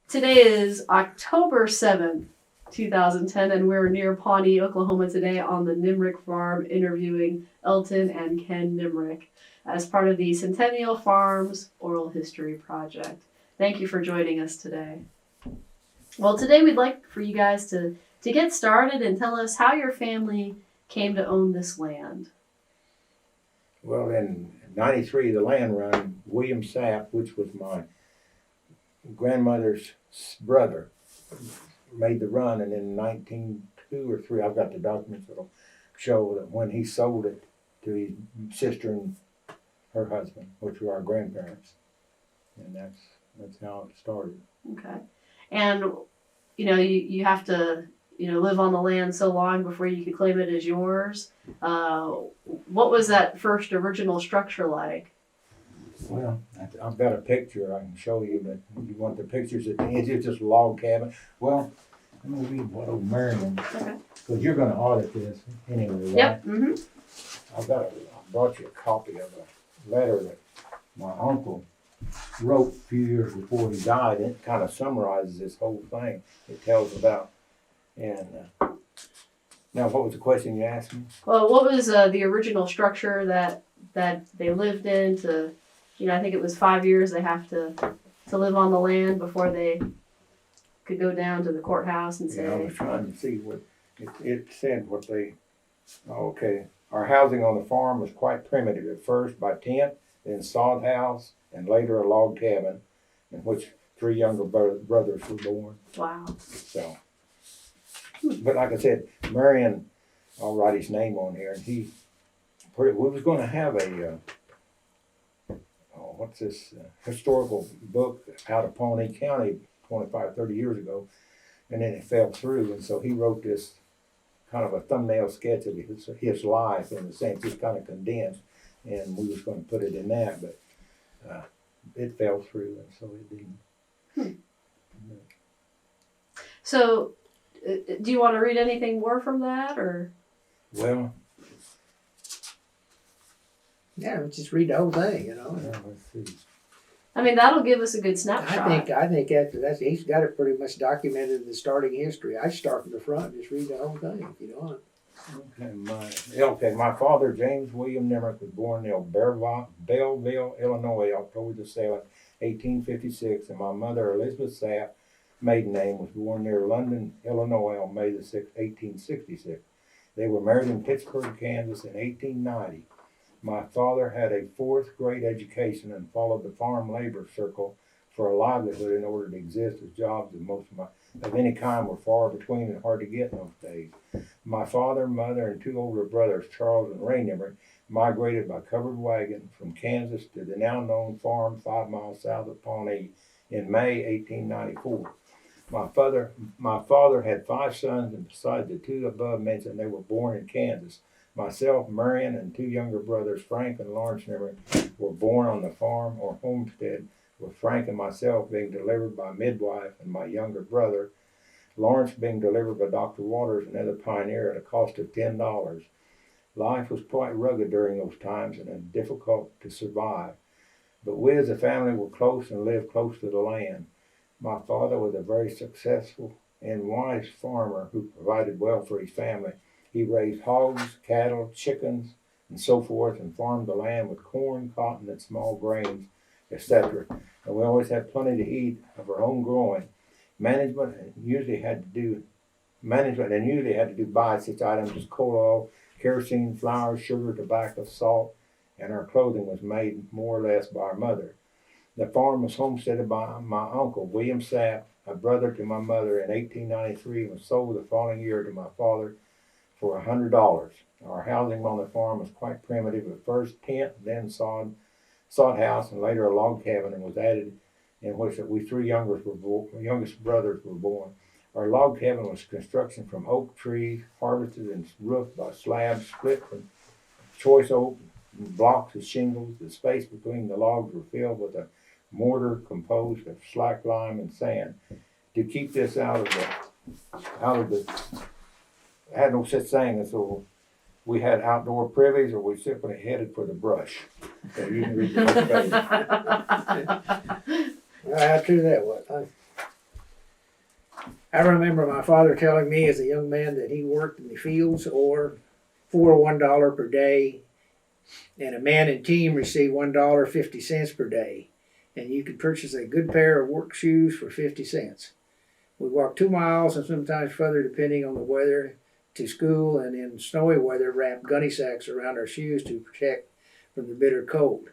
Today is October 7th, 2010, and we're near Pawnee, Oklahoma today on the Nimerick farm interviewing Elton and Ken Nimerick as part of the Centennial Farms Oral History Project. Thank you for joining us today. Well, today we'd like for you guys to get started and tell us how your family came to own this land. Well, in 93, the land run, William Sapp, which was my grandmother's brother, made the run, and in 1902 or 3, I've got the documents that'll show that when he sold it to his sister and her husband, which were our grandparents, and that's how it started. Okay. And, you have to, live on the land so long before you could claim it as yours. What was that first original structure like? Well, I've got a picture I can show you, but you want the pictures at the end. It's just a log cabin. Well, let me read what old Marion, Okay. because you're going to audit this anyway, right? Yep. Mm-hmm. I brought you a copy of a letter that my uncle wrote a few years before he died. It kind of summarizes this whole thing. It tells about, and now what was the question you asked me? Well, what was the original structure that they lived in to, I think it was 5 years they have to live on the land before they could go down to the courthouse and say. Yeah, I was trying to see what it said. Okay. Our housing on the farm was quite primitive at first, by tent, then sod house, and later a log cabin in which 3 younger brothers were born. Wow. So, but like I said, Marion, I'll write his name on here, and we was going to have a historical book out of Pawnee County 25, 30 years ago, and then it fell through, and so he wrote this kind of a thumbnail sketch of his life, in a sense, just kind of condensed, and we was going to put it in that, but it fell through, and so it didn't. So, do you want to read anything more from that, or? Well, yeah, just read the whole thing, let's see. I mean, that'll give us a good snapshot. I think after that, he's got it pretty much documented in the starting history. I start from the front, just read the whole thing if you want. Okay, my father, James William Nimerick, was born in Belleville, Illinois, October the 7th, 1856, and my mother, Elizabeth Sapp, maiden name, was born near London, Illinois, on May the 6th, 1866. They were married in Pittsburgh, Kansas in 1890. My father had a 4th grade education and followed the farm labor circle for a livelihood in order to exist, as jobs of any kind were far between and hard to get in those days. My father, mother, and 2 older brothers, Charles and Ray Nimerick, migrated by covered wagon from Kansas to the now known farm 5 miles south of Pawnee in May 1894. My father had 5 sons, and besides the 2 above mentioned, they were born in Kansas. Myself, Marion, and 2 younger brothers, Frank and Lawrence Nimerick, were born on the farm or homestead, with Frank and myself being delivered by midwife and my younger brother, Lawrence being delivered by Dr. Waters, another pioneer, at a cost of $10. Life was quite rugged during those times and difficult to survive, but we as a family were close and lived close to the land. My father was a very successful and wise farmer who provided well for his family. He raised hogs, cattle, chickens, and so forth, and farmed the land with corn, cotton, and small grains, etc. And we always had plenty to eat of our own growing. Management usually had to buy such items as coal oil, kerosene, flour, sugar, tobacco, salt, and our clothing was made more or less by our mother. The farm was homesteaded by my uncle, William Sapp, a brother to my mother, in 1893, and was sold the following year to my father for $100. Our housing on the farm was quite primitive. At first tent, then sod house, and later a log cabin, and was added, in which we 3 youngest brothers were born. Our log cabin was construction from oak trees, harvested and roofed by slabs split from choice oak and blocks of shingles. The space between the logs were filled with a mortar composed of slack lime and sand. To keep this out of the had no such thing, and so we had outdoor privies, or we simply headed for the brush. So you can read the next page. How true that was, huh? I remember my father telling me as a young man that he worked in the fields or for $1 per day, and a man and team received $1.50 per day, and you could purchase a good pair of work shoes for 50 cents. We walked 2 miles and sometimes further depending on the weather to school, and in snowy weather wrapped gunny sacks around our shoes to protect from the bitter cold.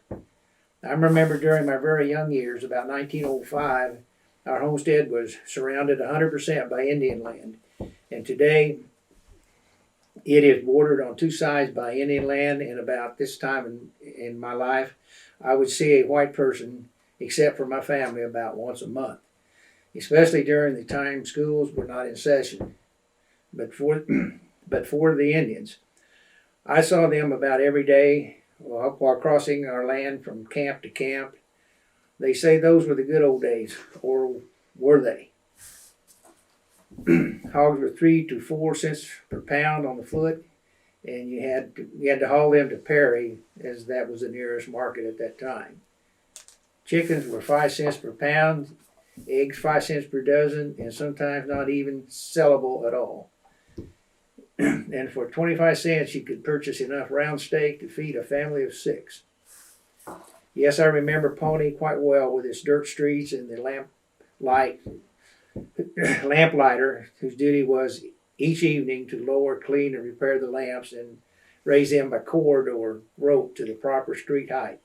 I remember during my very young years, about 1905, our homestead was surrounded 100% by Indian land, and today it is bordered on 2 sides by Indian land. And about this time in my life, I would see a white person, except for my family, about once a month, especially during the time schools were not in session. But for the Indians, I saw them about every day while crossing our land from camp to camp. They say those were the good old days, or were they? Hogs were 3 to 4 cents per pound on the foot, and you had to haul them to Perry, as that was the nearest market at that time. Chickens were 5 cents per pound, eggs 5 cents per dozen, and sometimes not even sellable at all. And for 25 cents, you could purchase enough round steak to feed a family of 6. Yes, I remember Pawnee quite well, with its dirt streets and the lamplighter, whose duty was each evening to lower, clean, and repair the lamps and raise them by cord or rope to the proper street height.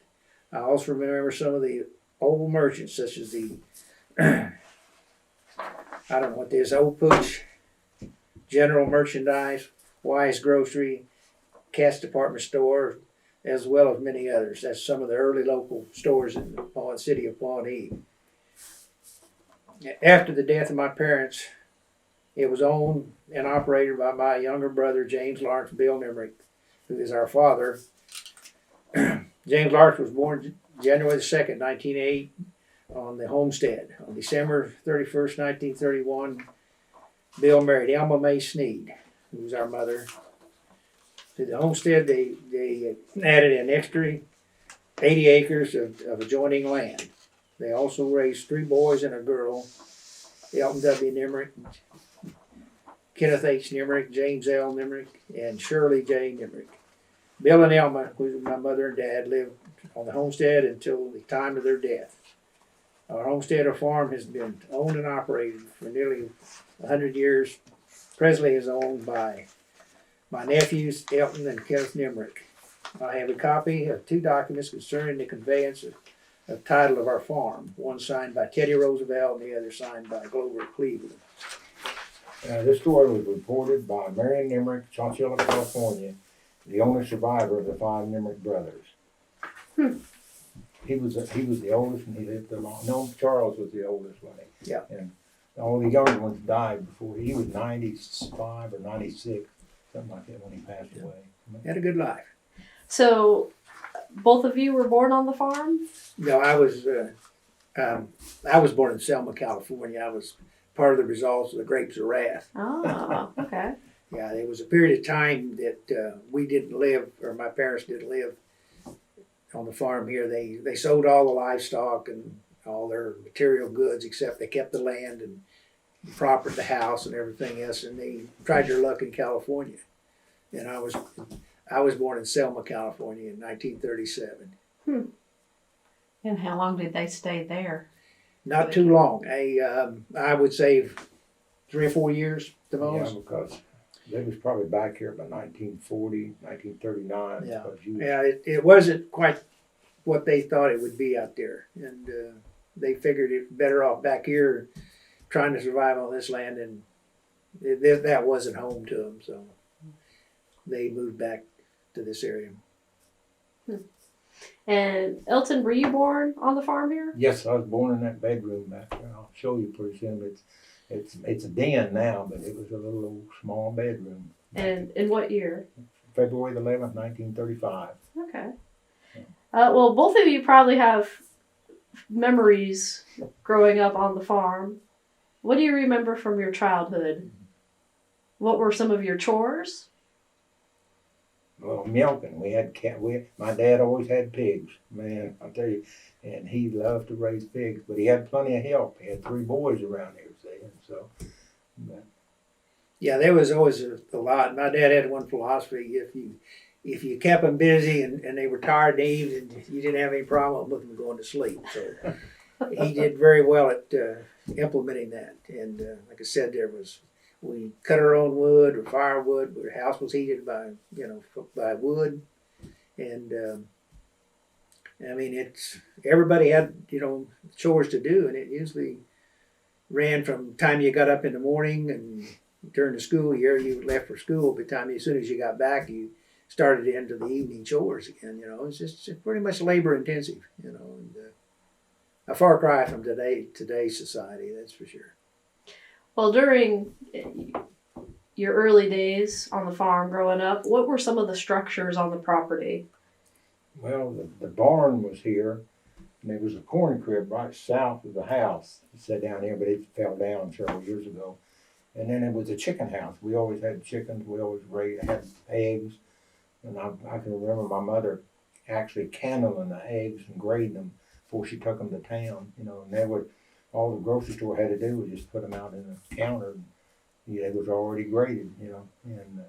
I also remember some of the old merchants, such as the I don't know what this, Old Pooch, General Merchandise, Wise Grocery, Cass Department Store, as well as many others. That's some of the early local stores in the city of Pawnee. After the death of my parents, it was owned and operated by my younger brother, James Lawrence Bill Nimerick, who is our father. James Lawrence was born January the 2nd, 1908, on the homestead. On December 31st, 1931, Bill married Elma Mae Sneed, who was our mother. To the homestead, they added an extra 80 acres of adjoining land. They also raised 3 boys and a girl, Elton W. Nimerick, Kenneth H. Nimerick, James L. Nimerick, and Shirley J. Nimerick. Bill and Elma, who was my mother and dad, lived on the homestead until the time of their death. Our homestead or farm has been owned and operated for nearly 100 years. Presently is owned by my nephews, Elton and Kenneth Nimerick. I have a copy of 2 documents concerning the conveyance of title of our farm, one signed by Teddy Roosevelt and the other signed by Glover Cleveland. This story was reported by Marion Nimerick, Chowchilla, California, the only survivor of the 5 Nimerick brothers. He was the oldest, and he lived a long. No, Charles was the oldest one. Yeah. And all the younger ones died before he was 95 or 96, something like that, when he passed away. Had a good life. So, both of you were born on the farm? No, I was born in Selma, California. I was part of the results of the Grapes of Wrath. Oh, okay. Yeah, there was a period of time that we didn't live, or my parents didn't live on the farm here. They sold all the livestock and all their material goods, except they kept the land and the house and everything else, and they tried their luck in California. And I was born in Selma, California in 1937. And how long did they stay there? Not too long. I would say 3 or 4 years at the most. Yeah, because they was probably back here by 1940, 1939. Yeah, it wasn't quite what they thought it would be out there. And they figured it better off back here trying to survive on this land, and that wasn't home to them. So they moved back to this area. And Elton, were you born on the farm here? Yes, I was born in that bedroom back there. I'll show you pretty soon. It's a den now, but it was a little old small bedroom. And in what year? February the 11th, 1935. Okay. Well, both of you probably have memories growing up on the farm. What do you remember from your childhood? What were some of your chores? Well, milking. We had my dad always had pigs, man, I'll tell you, and he loved to raise pigs, but he had plenty of help. He had 3 boys around here, see, and so Yeah, there was always a lot. My dad had one philosophy: if you kept them busy and they were tired in the evening, you didn't have any problem with them going to sleep. So he did very well at implementing that. And like I said, we cut our own wood or firewood. Our house was heated by wood, and I mean everybody had chores to do, and it usually ran from time you got up in the morning and during the school year you left for school. By the time as soon as you got back, you started into the evening chores again. It's just pretty much labor intensive. And a far cry from today's society, that's for sure. Well, during your early days on the farm growing up, what were some of the structures on the property? Well, the barn was here, and there was a corn crib right south of the house. It sat down here, but it fell down several years ago. And then it was a chicken house. We always had chickens. We always had eggs. And I can remember my mother actually candling the eggs and grading them before she took them to town. And all the grocery store had to do was just put them out in the counter. And the egg was already graded, And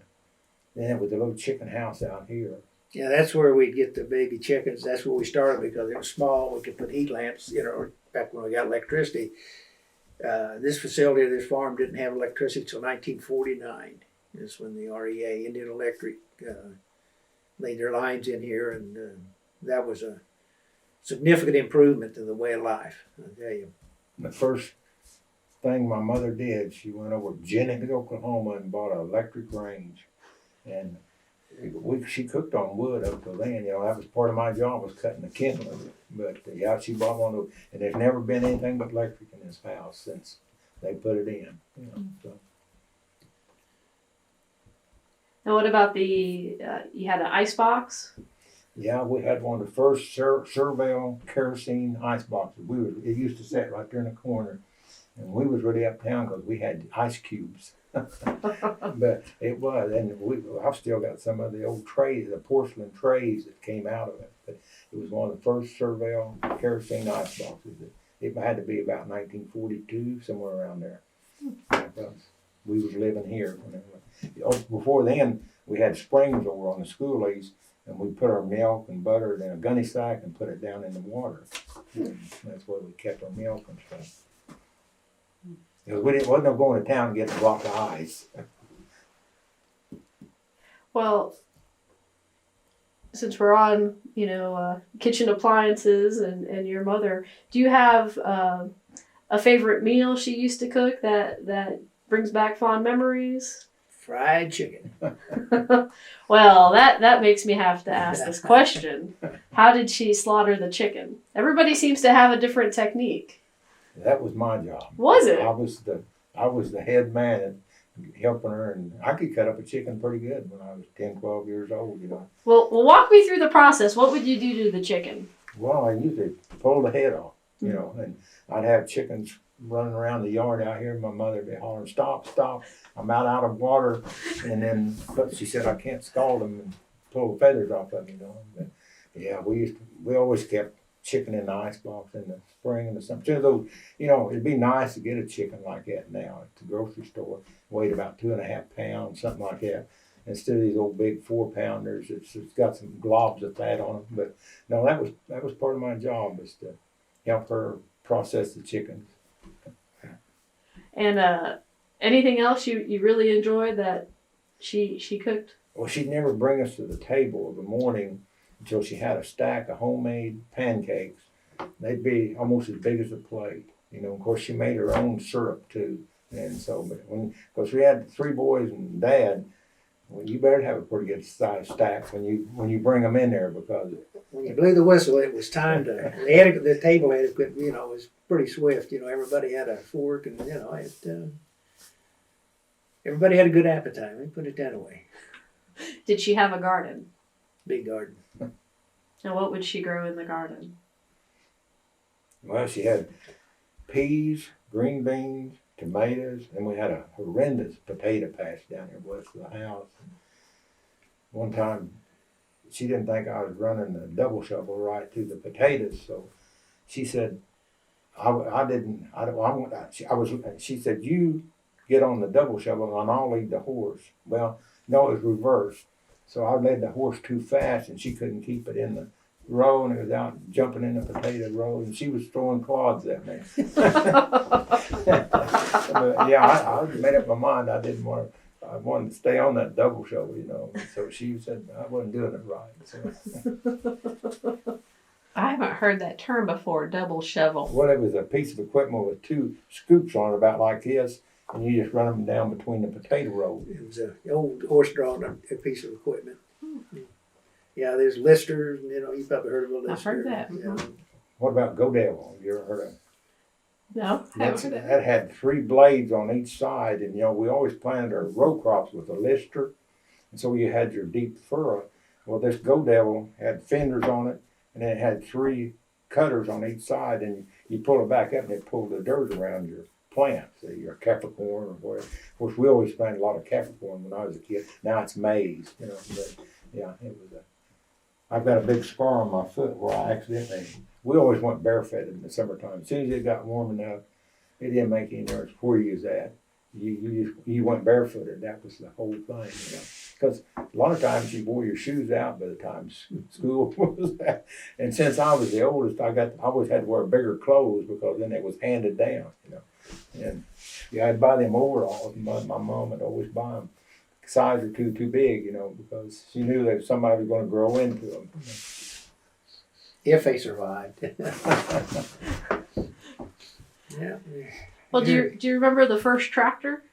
then it was a little chicken house out here. Yeah, that's where we'd get the baby chickens. That's where we started because it was small. We could put heat lamps, back when we got electricity. This facility, this farm didn't have electricity until 1949. That's when the REA, Indian Electric, laid their lines in here, and that was a significant improvement to the way of life, I tell you. The first thing my mother did, she went over to Jennings, Oklahoma, and bought an electric range. And she cooked on wood up till then. That was part of my job, was cutting the kindling. But she bought one of those, and there's never been anything but electric in this house since they put it in. So. And what about you had an ice box? Yeah, we had one of the first Cervell kerosene ice boxes. It used to sit right there in the corner, and we was really uptown because we had ice cubes. But it was, and I've still got some of the old trays, the porcelain trays that came out of it. But it was one of the first Cervell kerosene ice boxes. It had to be about 1942, somewhere around there. We was living here. Before then, we had springs over on the schoolies, and we put our milk and butter in a gunny sack and put it down in the water. And that's where we kept our milk and stuff. Because we wasn't going to town and get a block of ice. Well, since we're on, kitchen appliances and your mother, do you have a favorite meal she used to cook that brings back fond memories? Fried chicken. Well, that makes me have to ask this question. How did she slaughter the chicken? Everybody seems to have a different technique. That was my job. Was it? I was the head man and helping her, and I could cut up a chicken pretty good when I was 10, 12 years old, Well, walk me through the process. What would you do to the chicken? Well, I usually pull the head off, and I'd have chickens running around the yard out here. My mother would be hollering, "Stop, stop, I'm out of water." But she said I can't scald them and pull the feathers off of them, But yeah, we always kept chicken in the ice box in the spring and the summer. It'd be nice to get a chicken like that now at the grocery store. Weighed about 2.5 pounds, something like that. Instead of these old big 4-pounders, it's got some globs of fat on them. But no, that was part of my job, was to help her process the chickens. And anything else you really enjoyed that she cooked? Well, she'd never bring us to the table of the morning until she had a stack of homemade pancakes. They'd be almost as big as a plate. Of course, she made her own syrup too. And so, because we had 3 boys and Dad, well, you better have a pretty good size stack when you bring them in there, because when you blew the whistle, it was time to. The table etiquette, was pretty swift. Everybody had a fork, and everybody had a good appetite. Let me put it that way. Did she have a garden? Big garden. And what would she grow in the garden? Well, she had peas, green beans, tomatoes, and we had a horrendous potato patch down there west of the house. One time, she didn't think I was running the double shovel right through the potatoes, so she said, she said, "You get on the double shovel and I'll lead the horse. Well, no, it was reversed. So I led the horse too fast and she couldn't keep it in the row and it was out jumping in the potato row and she was throwing clods at me. But yeah, I made up my mind I wanted to stay on that double shovel, you know. So she said I wasn't doing it right. So. I haven't heard that term before, double shovel. Well, it was a piece of equipment with two scoops on it about like this, and you just run them down between the potato rows. It was an old horse-drawn a piece of equipment. Yeah, there's listers, you know, you probably heard of a lister. I've heard that. Yeah. What about Go Devil? Have you ever heard of it? No, I haven't heard that. That had 3 blades on each side, and you know, we always planted our row crops with a lister, and so you had your deep furrow. Well, this Go Devil had fenders on it, and then it had 3 cutters on each side, and you pull it back up and it pulled the dirt around your plants, your Capricorn or whatever. Of course, we always planted a lot of Capricorn when I was a kid. Now it's maize, you know. But yeah, it was I've got a big scar on my foot where I accidentally. We always went barefooted in the summertime. As soon as it got warm enough, it didn't make any difference where you was at. You went barefooted. That was the whole thing, you know. Because a lot of times you wore your shoes out by the time school was that. And since I was the oldest, I always had to wear bigger clothes because then it was handed down, you know. And yeah, I'd buy them overalls. And my mom would always buy them a size or two too big, you know, because she knew that somebody was going to grow into them. If they survived. Yeah. Well, do you remember the first tractor?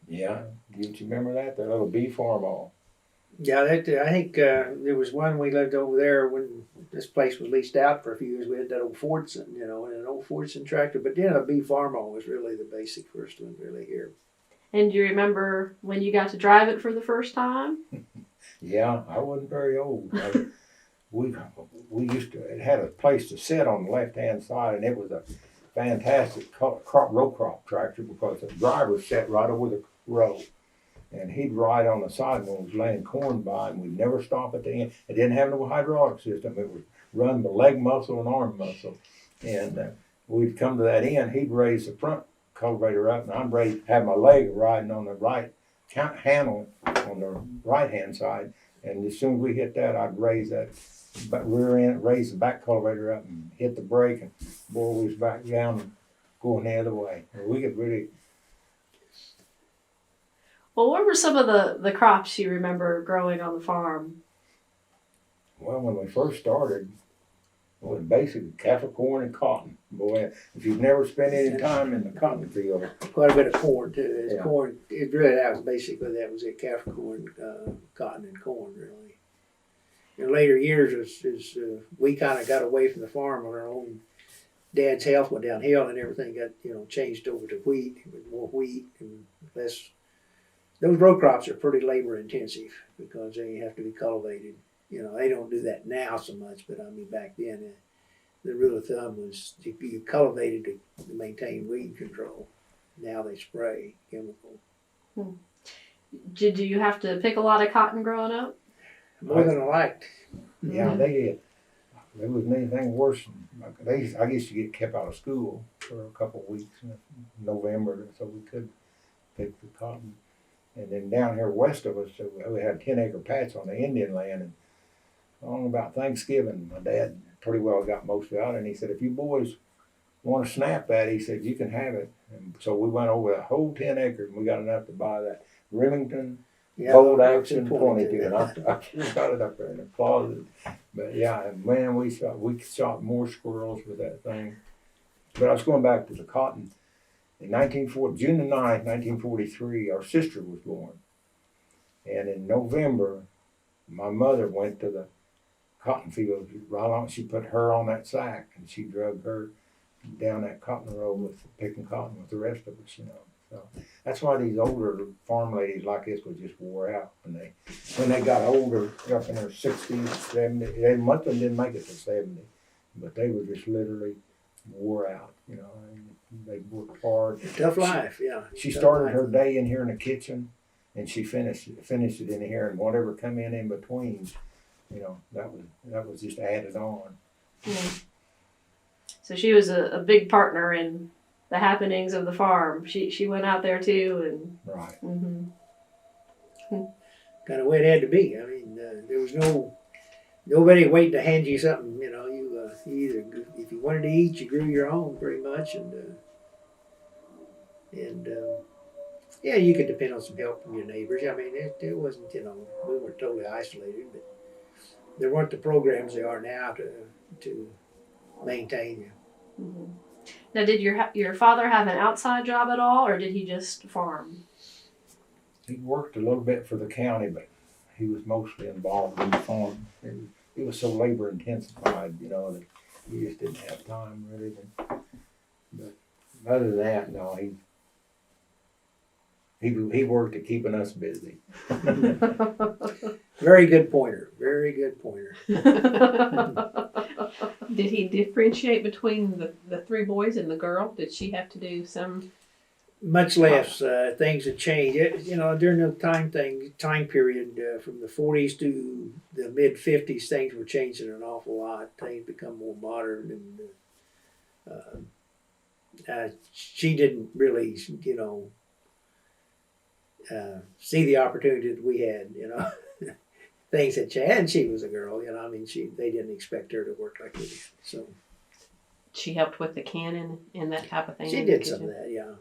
Yeah, do you remember that? That little bee farm all. Yeah, I think there was one we lived over there when this place was leased out for a few years. We had that old Fordson, you know, and an old Fordson tractor. But then a bee farm all was really the basic first one really here. And do you remember when you got to drive it for the first time? Yeah, I wasn't very old. We used to. It had a place to sit on the left hand side, and it was a fantastic row crop tractor because the driver sat right over the row, and he'd ride on the side when we was laying corn by, and we'd never stop at the end. It didn't have no hydraulic system. It was run by leg muscle and arm muscle, and we'd come to that end. He'd raise the front cultivator up, and I'm ready to have my leg riding on the right handle on the right hand side, and as soon as we hit that, I'd raise that rear end, raise the back cultivator up and hit the brake, and boy, we was back down and going the other way. We could really. Well, what were some of the crops you remember growing on the farm? Well, when we first started, it was basically kaffir corn and cotton. Boy, if you've never spent any time in the cotton field. Quite a bit of corn too. Yeah. Corn, it really, that was basically, that was it, kaffir corn, cotton and corn really. In later years, as we kind of got away from the farm on our own, Dad's health went downhill and everything got, you know, changed over to wheat, with more wheat and less. Those row crops are pretty labor intensive because they have to be cultivated. You know, they don't do that now so much, but I mean back then, the rule of thumb was you cultivated to maintain weed control. Now they spray chemical. Did you have to pick a lot of cotton growing up? More than I liked. Yeah, there wasn't anything worse. I guess you get kept out of school for a couple of weeks in November, so we could pick the cotton. And then down here west of us, so we had 10-acre patch on the Indian land, and on about Thanksgiving, my dad pretty well got most of it out, and he said, if you boys want to snap that, he said, you can have it. And so we went over the whole 10 acres, and we got enough to buy that Remington bolt action 22, and I got it up there in the closet. But yeah, and man, we shot more squirrels with that thing. But I was going back to the cotton. In June the 9th, 1943, our sister was born. And in November, my mother went to the cotton field right on. She put her on that sack, and she drug her down that cotton row with picking cotton with the rest of us, you know. So that's why these older farm ladies like this was just wore out when they got older, up in their 60s, 70s. Most of them didn't make it to 70, but they were just literally wore out, you know. And they worked hard. Tough life, yeah. She started her day in here in the kitchen, and she finished it in here, and whatever come in between, you know, that was just added on. Yeah. So she was a big partner in the happenings of the farm. She went out there too, and Right. Kind of way it had to be. I mean, there was nobody waiting to hand you something. You know, you either, if you wanted to eat, you grew your own pretty much, and yeah, you could depend on some help from your neighbors. I mean, it wasn't, you know, we weren't totally isolated, but there weren't the programs there are now to maintain you. Now, did your father have an outside job at all, or did he just farm? He worked a little bit for the county, but he was mostly involved in the farm. It was so labor intensified, you know, that he just didn't have time really. But other than that, no, he worked at keeping us busy. Very good pointer. Very good pointer. Did he differentiate between the three boys and the girl? Did she have to do some? Much less. Things had changed. You know, during the time period from the 40s to the mid 50s, things were changing an awful lot. Things become more modern, and she didn't really, you know, see the opportunity that we had. You know, things had changed, and she was a girl. You know, I mean, they didn't expect her to work like this, so She helped with the canning and that type of thing. she in the did some of kitchen? that. Yeah.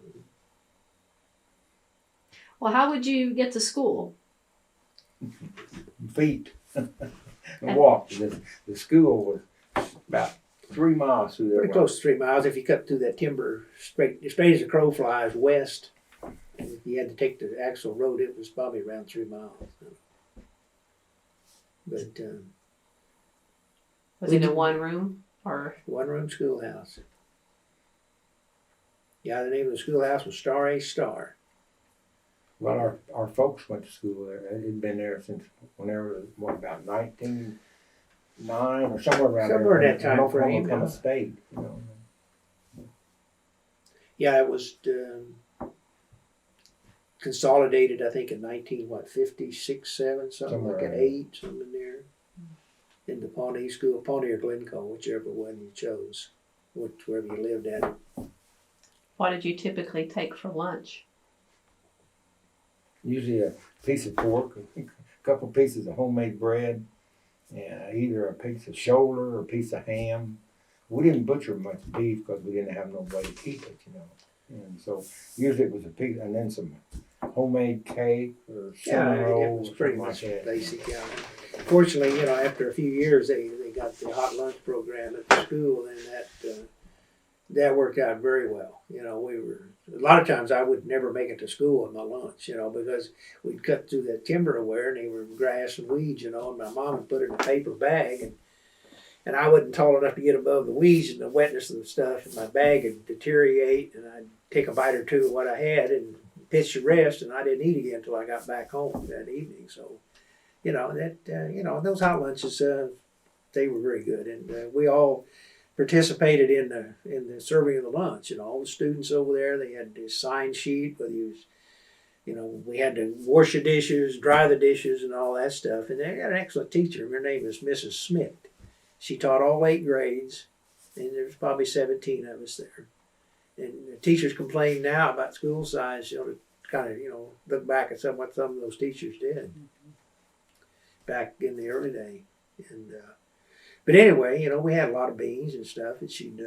Well, how would you get to school? Feet and walked. The school was about 3 miles through there. Pretty close to 3 miles if you cut through that timber straight as the crow flies west. And if you had to take the actual road, it was probably around 3 miles. But Was it a one room or? one room schoolhouse. Yeah, the name of the schoolhouse was Star A Star. Well, our folks went to school there. It'd been there since whenever, about 1909 or somewhere around there. Somewhere in that time Oklahoma frame, kind of yeah. state, you know. Yeah, it was consolidated, I think, in 56, 7, something Somewhere like an around 8, something in there. In the Pawnee school, Pawnee or Glencoe, whichever one you chose, wherever you lived at. What did you typically take for lunch? Usually a piece of pork, a couple pieces of homemade bread, and either a piece of shoulder or a piece of ham. We didn't butcher much beef because we didn't have no way to keep it, you know. And so usually it was a piece, and then some homemade cake or cinnamon Yeah, roll it was or pretty something much like that. basic. Yeah. Fortunately, you know, after a few years, they got the hot lunch program at the school, and that worked out very well. You know, a lot of times I would never make it to school on my lunch, you know, because we'd cut through that timber aware, and they were grass and weeds, you know, and my mom would put it in a paper bag, and I wasn't tall enough to get above the weeds and the wetness of the stuff, and my bag would deteriorate, and I'd take a bite or two of what I had and pitch the rest, and I didn't eat again until I got back home that evening. So, you know, you know, those hot lunches, they were very good, and we all participated in the serving of the lunch. You know, all the students over there, they had this sign sheet, whether you was, you know, we had to wash the dishes, dry the dishes, and all that stuff. And they had an excellent teacher. Her name was Mrs. Smith. She taught all 8 grades, and there was probably 17 of us there. And the teachers complain now about school size, you know, to kind of, you know, look back at what some of those teachers did back in the early day. And but anyway, you know, we had a lot of beans and stuff, and she'd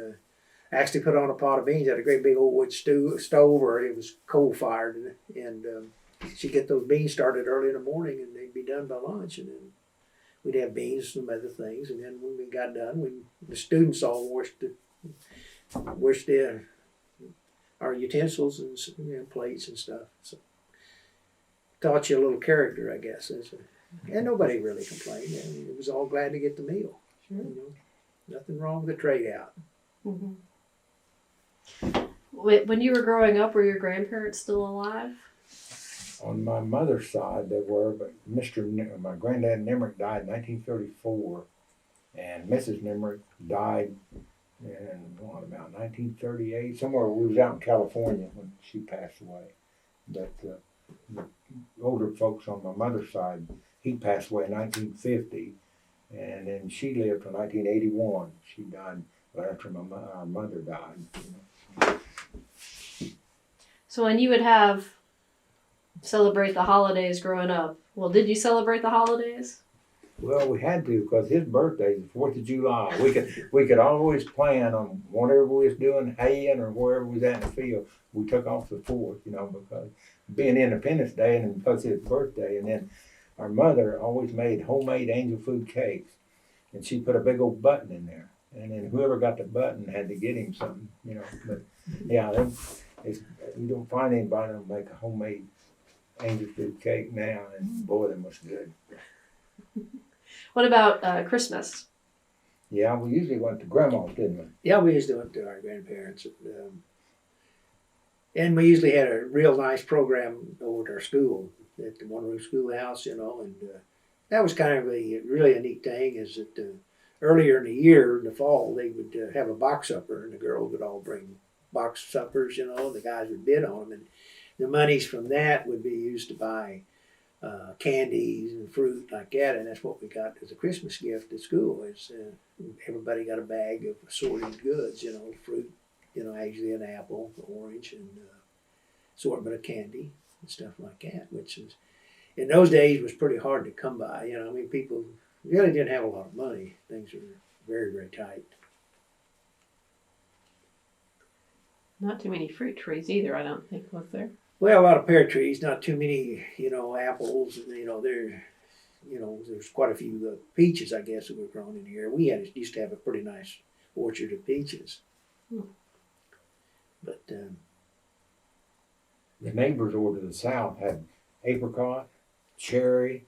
actually put on a pot of beans. Had a great big old wood stove, or it was coal fired, and she'd get those beans started early in the morning, and they'd be done by lunch, and then we'd have beans and some other things, and then when we got done, the students all washed our utensils and, you know, plates and stuff. So taught you a little character, I guess. And nobody really complained. I mean, it was all glad to get the meal. Sure. You know, nothing wrong with the trade out. When you were growing up, were your grandparents still alive? On my mother's side, they were, but my granddad Nimerick died in 1934, and Mrs. Nimerick died in about 1938. Somewhere we was out in California when she passed away. But the older folks on my mother's side, he passed away in 1950, and then she lived till 1981. She died after our mother died. You know. So when you would celebrate the holidays growing up, well, did you celebrate the holidays? Well, we had to because his birthday's the 4th of July. We could always plan on whatever we was doing, haying or wherever we was at in the field. We took off the 4th, because being Independence Day and plus his birthday. And then our mother always made homemade angel food cakes, and she put a big old button in there. And then whoever got the button had to get him something, But yeah, you don't find anybody that make a homemade angel food cake now, and boy, that was good. What about Christmas? Yeah, we usually went to grandma's, didn't we? Yeah, we used to went to our grandparents. And we usually had a real nice program over at our school, at the one-room schoolhouse, and that was kind of really a neat thing is that earlier in the year, in the fall, they would have a box supper, and the girls would all bring box suppers, the guys would bid on them, and the monies from that would be used to buy candies and fruit like that, and that's what we got as a Christmas gift at school. Is everybody got a bag of assorted goods, fruit, usually an apple, orange, and assortment of candy and stuff like that, which is in those days was pretty hard to come by. People really didn't have a lot of money. Things were very, very tight. Not too many fruit trees either, I don't think, was there? Well, a lot of pear trees, not too many, apples. There's quite a few peaches, I guess, that were grown in here. We used to have a pretty nice orchard of peaches. But the neighbors over to the south had apricot, cherry,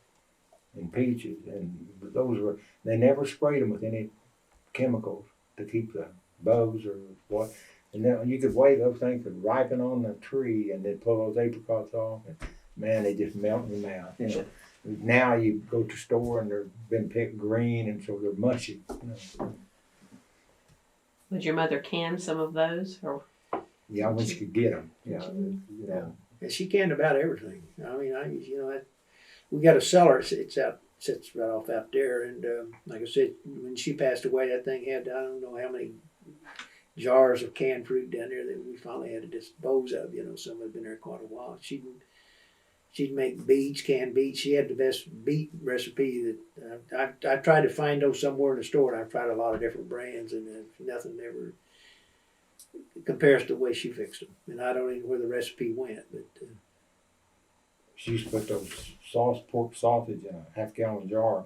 and peaches, and they never sprayed them with any chemicals to keep the bugs or what. And then you could wait; those things could ripen on the tree, and they'd pull those apricots off, and man, they just melt in your mouth. Now you go to the store and they've been picked green, and so they're mushy. Would your mother can some of those, or? Yeah, I wish you could get them. And she canned about everything. We got a cellar. Sits right off out there, and like I said, when she passed away, that thing had I don't know how many jars of canned fruit down there that we finally had to dispose of. Some had been there quite a while. She'd make canned beets. She had the best beet recipe that I tried to find those somewhere in the store. And I've tried a lot of different brands, and nothing ever compares to the way she fixed them. And I don't even know where the recipe went, but she used to put those pork sausage in a half-gallon jar.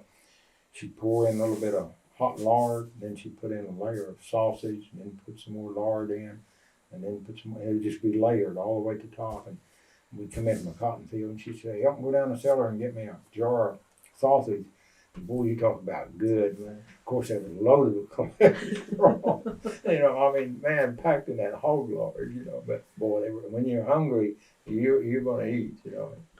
She'd pour in a little bit of hot lard, then she'd put in a layer of sausage, and then put some more lard in, and then put some. It would just be layered all the way to the top. And we'd come in from a cotton field, and she'd say, "Help me go down the cellar and get me a jar of sausage." And boy, you talk about good. Man. Of course, it was loaded with cholesterol. Man, packed in that hog lard. But boy, when you're hungry, you're going to eat.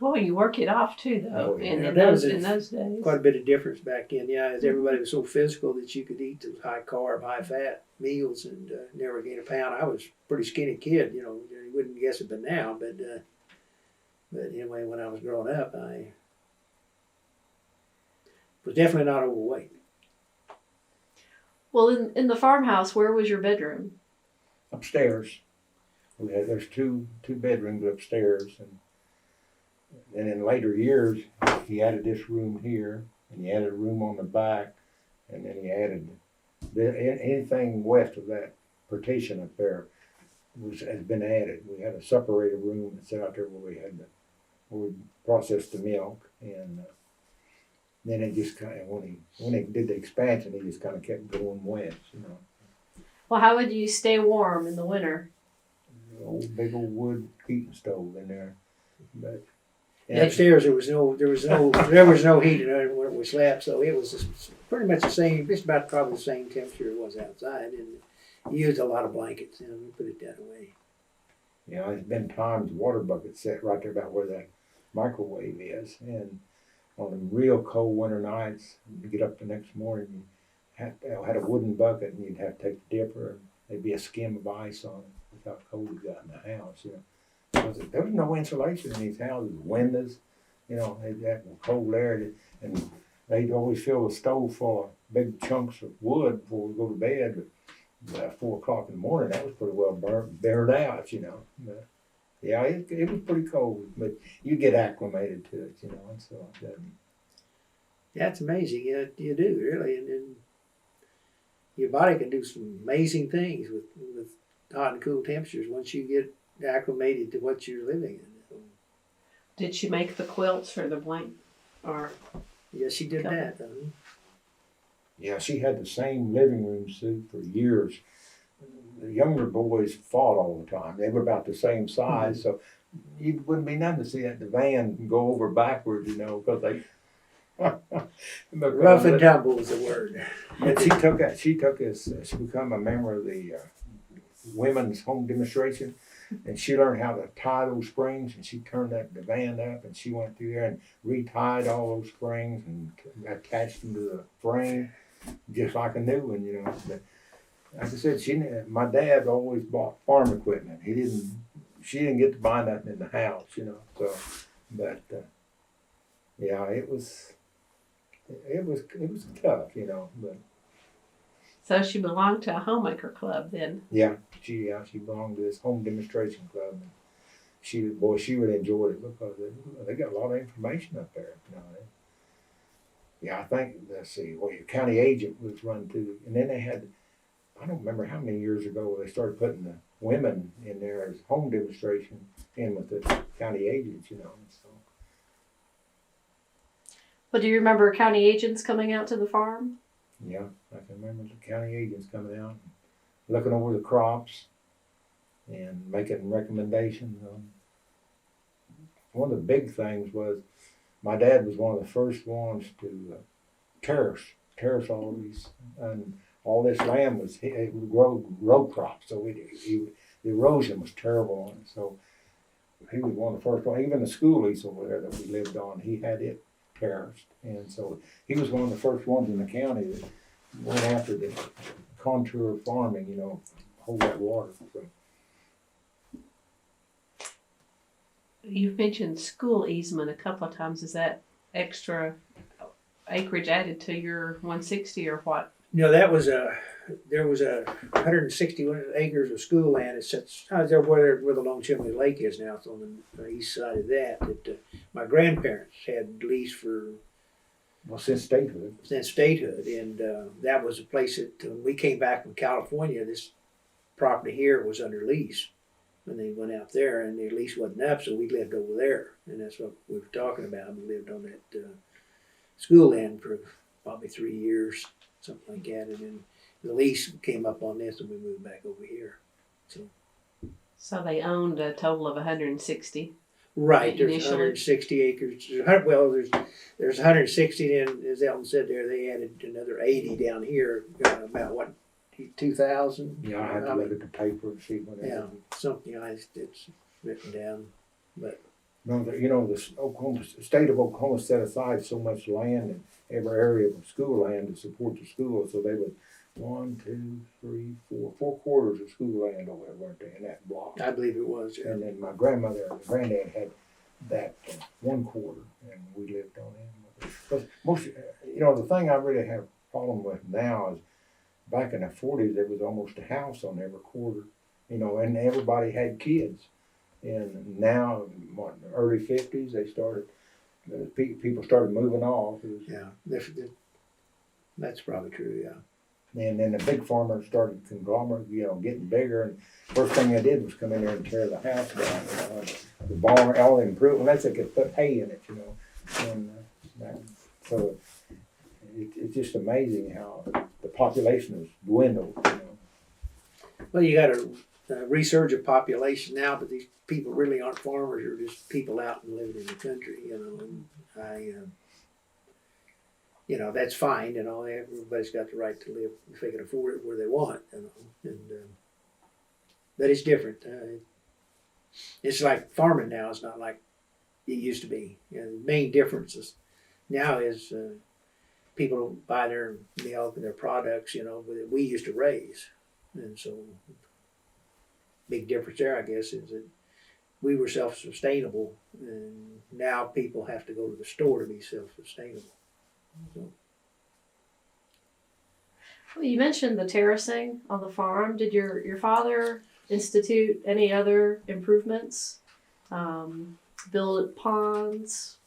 Well, you work it off too, though. Oh, yeah. in those days, quite a bit of difference back then. Yeah, as everybody was so physical that you could eat those high carb, high fat meals and never gain a pound. I was a pretty skinny kid. You wouldn't guess it, but now, but anyway, when I was growing up, I was definitely not overweight. Well, in the farmhouse, where was your bedroom? Upstairs. There's two bedrooms upstairs, and then in later years he added this room here, and he added a room on the back, and then he added anything west of that partition up there has been added. We had a separated room that's out there where we processed the milk, and then it just kind of when he did the expansion, he just kind of kept going west. Well, how would you stay warm in the winter? Big old wood heating stove in there, but upstairs there was no heat when we slept, so it was pretty much the same. Just about probably the same temperature it was outside, and you used a lot of blankets. We put it that way. There's been times water buckets set right there about where that microwave is, and on the real cold winter nights, you get up the next morning, you had a wooden bucket, and you'd have to take the dipper, and there'd be a skim of ice on it. How cold it got in the house, There was no insulation in these houses, windows, they had cold air, and they'd always fill the stove full of big chunks of wood before we go to bed. But at 4 o'clock in the morning, that was pretty well burned out, But Yeah, it was pretty cold, but you get acclimated to it, and so Yeah, it's amazing. You do really, and your body can do some amazing things with hot and cool temperatures once you get acclimated to what you're living in. Did she make the quilts or the blanket? Or Yeah, she did Okay. that. yeah, she had the same living room suit for years. The younger boys fought all the time. They were about the same size, so it wouldn't be nothing to see that the van go over backwards, because they. Rough and tumble is the word. But she took us. She became a member of the women's home demonstration, and she learned how to tie those springs. And she turned the van up, and she went through there and retied all those springs and attached them to the frame, just like a new one, But like I said, my dad always bought farm equipment. She didn't get to buy nothing in the house, So, but yeah, it was tough, But so she belonged to a homemaker club then. yeah, she belonged to this home demonstration club. And she really enjoyed it because they got a lot of information up there. Yeah, I think your county agent was run too, and then they had, I don't remember how many years ago they started putting the women in there as home demonstration in with the county agents, So. But do you remember county agents coming out to the farm? Yeah, I can remember the county agents coming out and looking over the crops and making recommendations. One of the big things was my dad was one of the first ones to terrace all these, and all this land it would grow row crops, so the erosion was terrible on it. So he was one of the first ones. Even the school lease over there that we lived on, he had it terraced, and so he was one of the first ones in the county that went after the contour farming, hold that water. So. You've mentioned school easement a couple of times. Is that extra acreage added to your 160 or what? There was 161 acres of school land. It sits there where the Long Chimney Lake is now. It's on the east side of that. My grandparents had leased for Since statehood. and that was a place that when we came back from California, this property here was under lease. And they went out there, and their lease wasn't up, so we lived over there, and that's what we were talking about. We lived on that school land for probably 3 years, something like that, and then the lease came up on this, and we moved back over here. So they owned a total of 160. Right, there's Initially. 160 acres. There's 160. Then, as Elton said there, they added another 80 down here. About what, 2,000? Yeah, I had to look at the paper and see what it Yeah, is. something it's written down, but. The state of Oklahoma set aside so much land in every area of school land to support the school, so they would 4 quarters of school land over there, weren't they, in that block? I believe it was, yeah. And then my grandmother and granddad had that 1 quarter, and we lived on it. But most, the thing I really have a problem with now is back in the 40s, there was almost a house on every quarter, and everybody had kids. And now, in the early 50s, they started, people started moving off. Yeah, that's probably true, yeah. And then the big farmers started conglomerate, getting bigger. And first thing they did was come in there and tear the house down, the barn, all the improvement, unless they could put hay in it, And so it's just amazing how the population has dwindled, Well, you got a resurge of population now, but these people really aren't farmers; they're just people out and living in the country, And that's fine, Everybody's got the right to live if they can afford it where they want, And but it's different. It's like farming now. It's not like it used to be. The main difference now is people don't buy their milk and their products, that we used to raise, and so. Big difference there, I guess, is that we were self-sustainable, and now people have to go to the store to be self-sustainable. So. Well, you mentioned the terracing on the farm. Did your father institute any other improvements build ponds.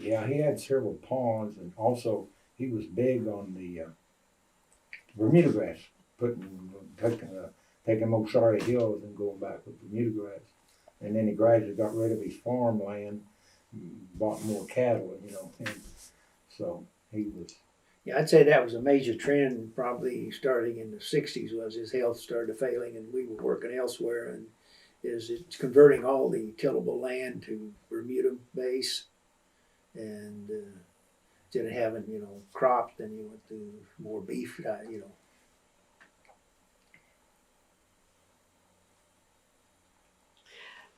Yeah, he had several ponds, and also he was big on the Bermuda grass, taking Oshari Hills and going back with Bermuda grass. And then he gradually got rid of his farmland, bought more cattle, and so he was. Yeah, I'd say that was a major trend probably starting in the 60s was his health started failing and we were working elsewhere, and it's converting all the tillable land to Bermuda base, and instead of having, crops, then you went to more beef,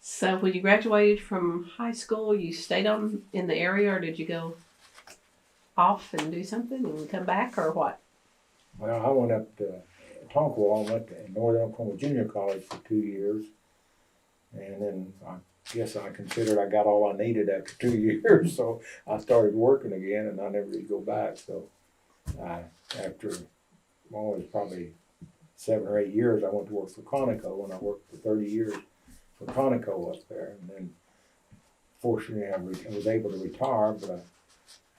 So when you graduated from high school, you stayed on in the area, or did you go off and do something and come back, or what? Well, I went up to Tonkawa and went to Northern Oklahoma Junior College for 2 years, and then I guess I considered I got all I needed after 2 years, so I started working again, and I never did go back. So after it was probably 7 or 8 years, I went to work for Conoco, and I worked for 30 years for Conoco up there, and then fortunately I was able to retire, but I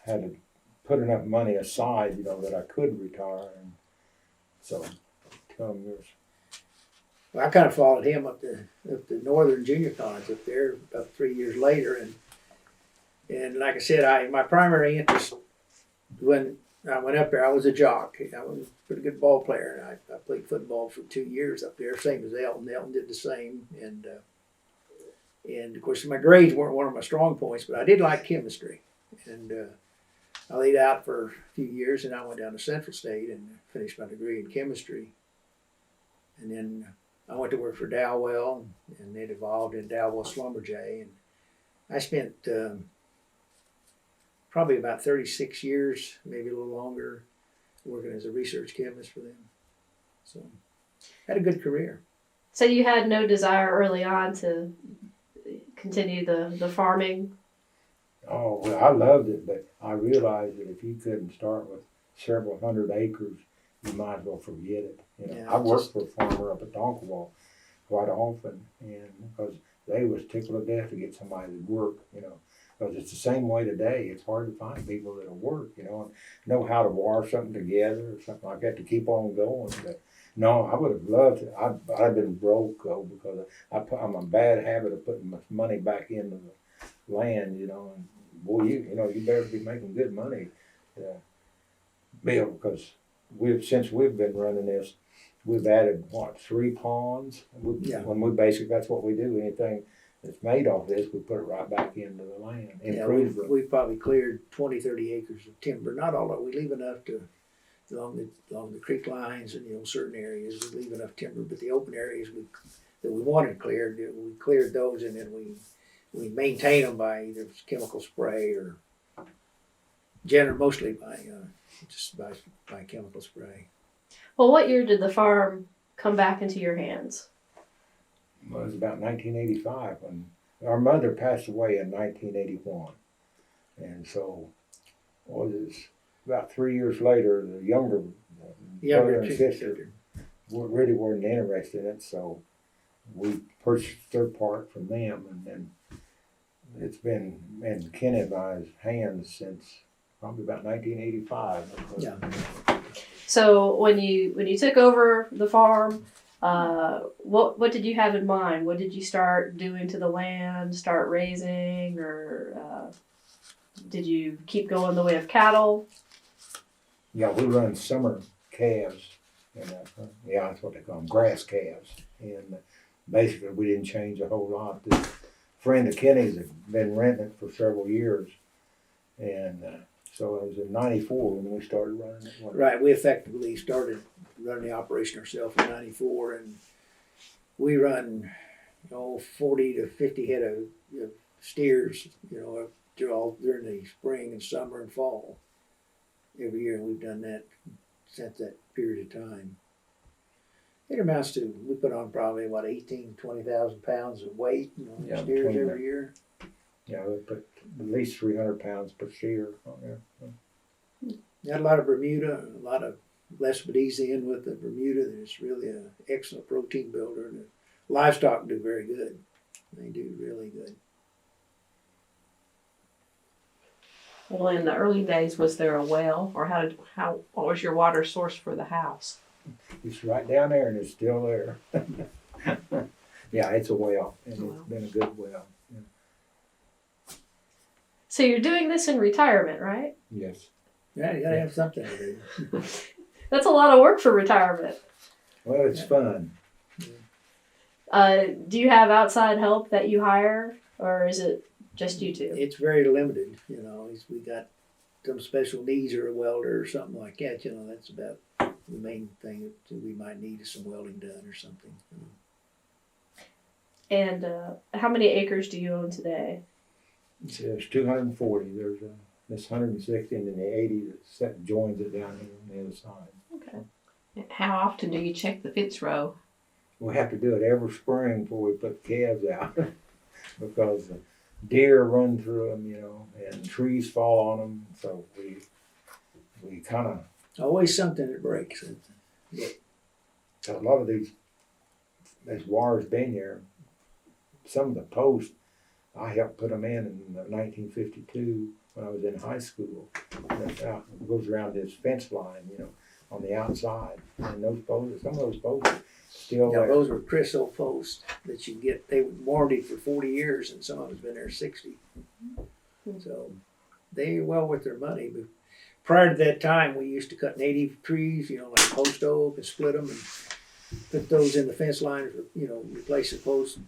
had to put enough money aside, that I could retire, and so 12 years. Well, I kind of followed him up to Northern Junior College up there about 3 years later, and like I said, my primary interest when I went up there, I was a jock. I was a pretty good ball player, and I played football for 2 years up there, same as Elton. Elton did the same, and of course my grades weren't one of my strong points, but I did like chemistry, and I laid out for a few years, and I went down to Central State and finished my degree in chemistry, and then I went to work for Dowell, and it evolved in Dowell Schlumberger, and I spent probably about 36 years, maybe a little longer, working as a research chemist for them. So, had a good career. So you had no desire early on to continue the farming? Oh, well, I loved it, but I realized that if you couldn't start with several hundred acres, you might as well forget it. Yeah, I worked for a farmer up at Tonkawa quite often, and because they was tickled to death to get somebody to work, because it's the same way today. It's hard to find people that'll work, and know how to wire something together or something like that to keep on going. But no, I would have loved to. I've been broke though, because I'm a bad habit of putting money back into the land, and boy, you better be making good money, Bill, because since we've been running this, we've added 3 ponds. That's what we do. Anything that's made off this, we put it right back into the land. We probably cleared 20, 30 acres of timber. Not all of it. We leave enough to along the creek lines and certain areas. We leave enough timber, but the open areas that we wanted cleared, we cleared those, and then we maintain them by either chemical spray or mostly by chemical spray. Well, what year did the farm come back into your hands? Well, it was about 1985 when our mother passed away in 1981, and so about 3 years later, the younger brother and sister really weren't interested in it, so we purchased their part from them, and then it's been in Kenneth and I's hands since probably about 1985. Yeah. So when you took over the farm, what did you have in mind? What did you start doing to the land? Start raising, or did you keep going the way of cattle? Yeah, we run summer calves, that's what they call them, grass calves, and basically we didn't change a whole lot. This friend of Kenny's had been renting it for several years, and so it was in '94 when we started running it. Right, we effectively started running the operation ourselves in '94, and we run 40 to 50 head of steers, all during the spring and summer and fall every year, and we've done that since that period of time. It amounts to, we put on probably 20,000 pounds of weight steers every year. Yeah, we put at least 300 pounds per steer on there. Got a lot of Bermuda, a lot of Lesbidesian with the Bermuda. That's really an excellent protein builder, and the livestock do very good. They do really really good. Well, in the early days, was there a well, or what was your water source for the house? It's right down there and it's still there. Yeah, it's a well, and Wow. it's been a good well. So you're doing this in retirement, right? Yes. Yeah, you gotta have something to do. That's a lot of work for retirement. Well, it's fun. Do you have outside help that you hire, or is it just you two? It's very limited, you know. We got some special needs or a welder or something like that, you know. That's about the main thing that we might need is some welding done or something. You know. And how many acres do you own today? There's 240. There's this 160 and then the 80 that joins it down here on the other side. Okay. How often do you check the fence row? We have to do it every spring before we put calves out because deer run through them, you know, and trees fall on them. So we kind of Always something that breaks. a lot of these wires been here. Some of the posts I helped put them in 1952 when I was in high school. It goes around this fence line, you know, on the outside. And those posts, some of those posts are still Now, there. those were Chryso posts that you get. They were warranted for 40 years, and some of them's been there 60. So they well worth their money. But prior to that time, we used to cut native trees, you know, like post oak, and split them and put those in the fence line, you know, replace the posts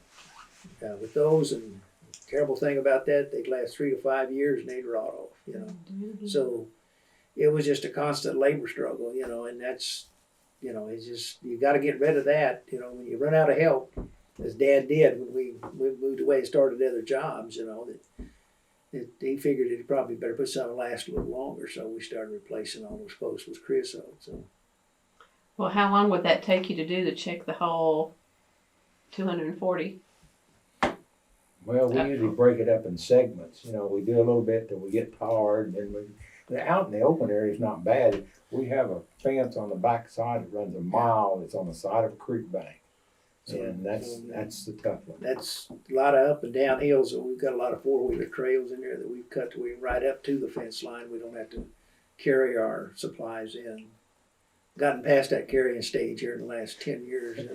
with those. And the terrible thing about that, they'd last 3 to 5 years and they'd rot off, you know. So it was just a constant labor struggle, you know, and that's, you know, it's just, you got to get rid of that, you know, when you run out of help, as Dad did when we moved away and started other jobs, you know, that he figured it probably better put something to last a little longer, so we started replacing all those posts with Chryso. So. Well, how long would that take you to do to check the whole 240? Well, we usually break it up in segments. You know, we do a little bit till we get tired, and then out in the open area is not bad. We have a fence on the back side that runs a mile. It's on the side of a creek bank, and that's the tough one. That's a lot of up and down hills, so we've got a lot of 4-wheeler trails in there that we've cut to we right up to the fence line. We don't have to carry our supplies in. Gotten past that carrying stage here in the last 10 years.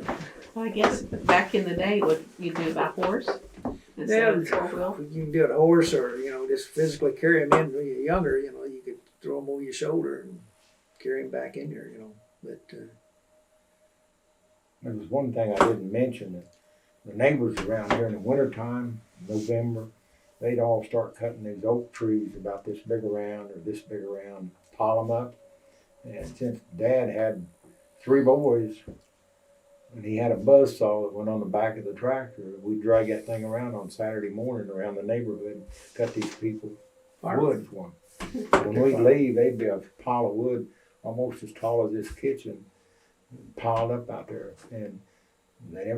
Well, I guess back in the day, would you do it by horse instead of four-wheel? You can do it horse or, you know, just physically carry them in when you're younger, you know, you could throw them over your shoulder and carry them back in there, you know. But There was one thing I didn't mention, that the neighbors around here in the wintertime, November, they'd all start cutting these oak trees about this big around or this big around, pile them up. And since Dad had 3 boys, and he had a buzzsaw that went on the back of the tractor, we'd drag that thing around on Saturday morning around the neighborhood and cut these people wood for them. When we'd leave, they'd be a pile of wood almost as tall as this kitchen piled up out there. And they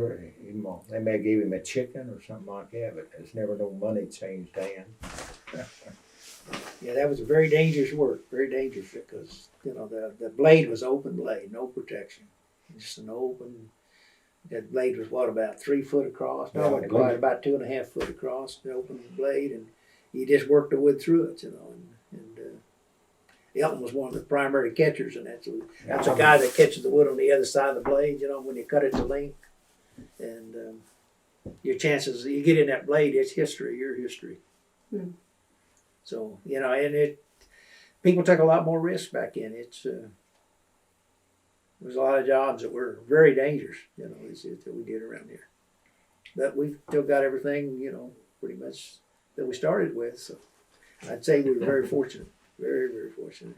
may have gave him a chicken or something like that, but there's never no money changed hands. yeah, that was a very dangerous work, very dangerous because, you know, the blade was open blade, no protection. Just an open, that blade was what, about 3 foot across? No, Yeah, quite about 2.5 foot across, the open blade, and you just worked the wood through it, you know. And Elton was one of the primary catchers in that. So that's a guy that catches the wood on the other side of the blade, you know, when you cut it to length. And your chances, you get in that blade, it's history, your history. Hmm. So, you know, and people took a lot more risk back in. There's a lot of jobs that were very dangerous, you know, that we did around here. But we've still got everything, you know, pretty much that we started with. So I'd say we were very fortunate, very, very fortunate.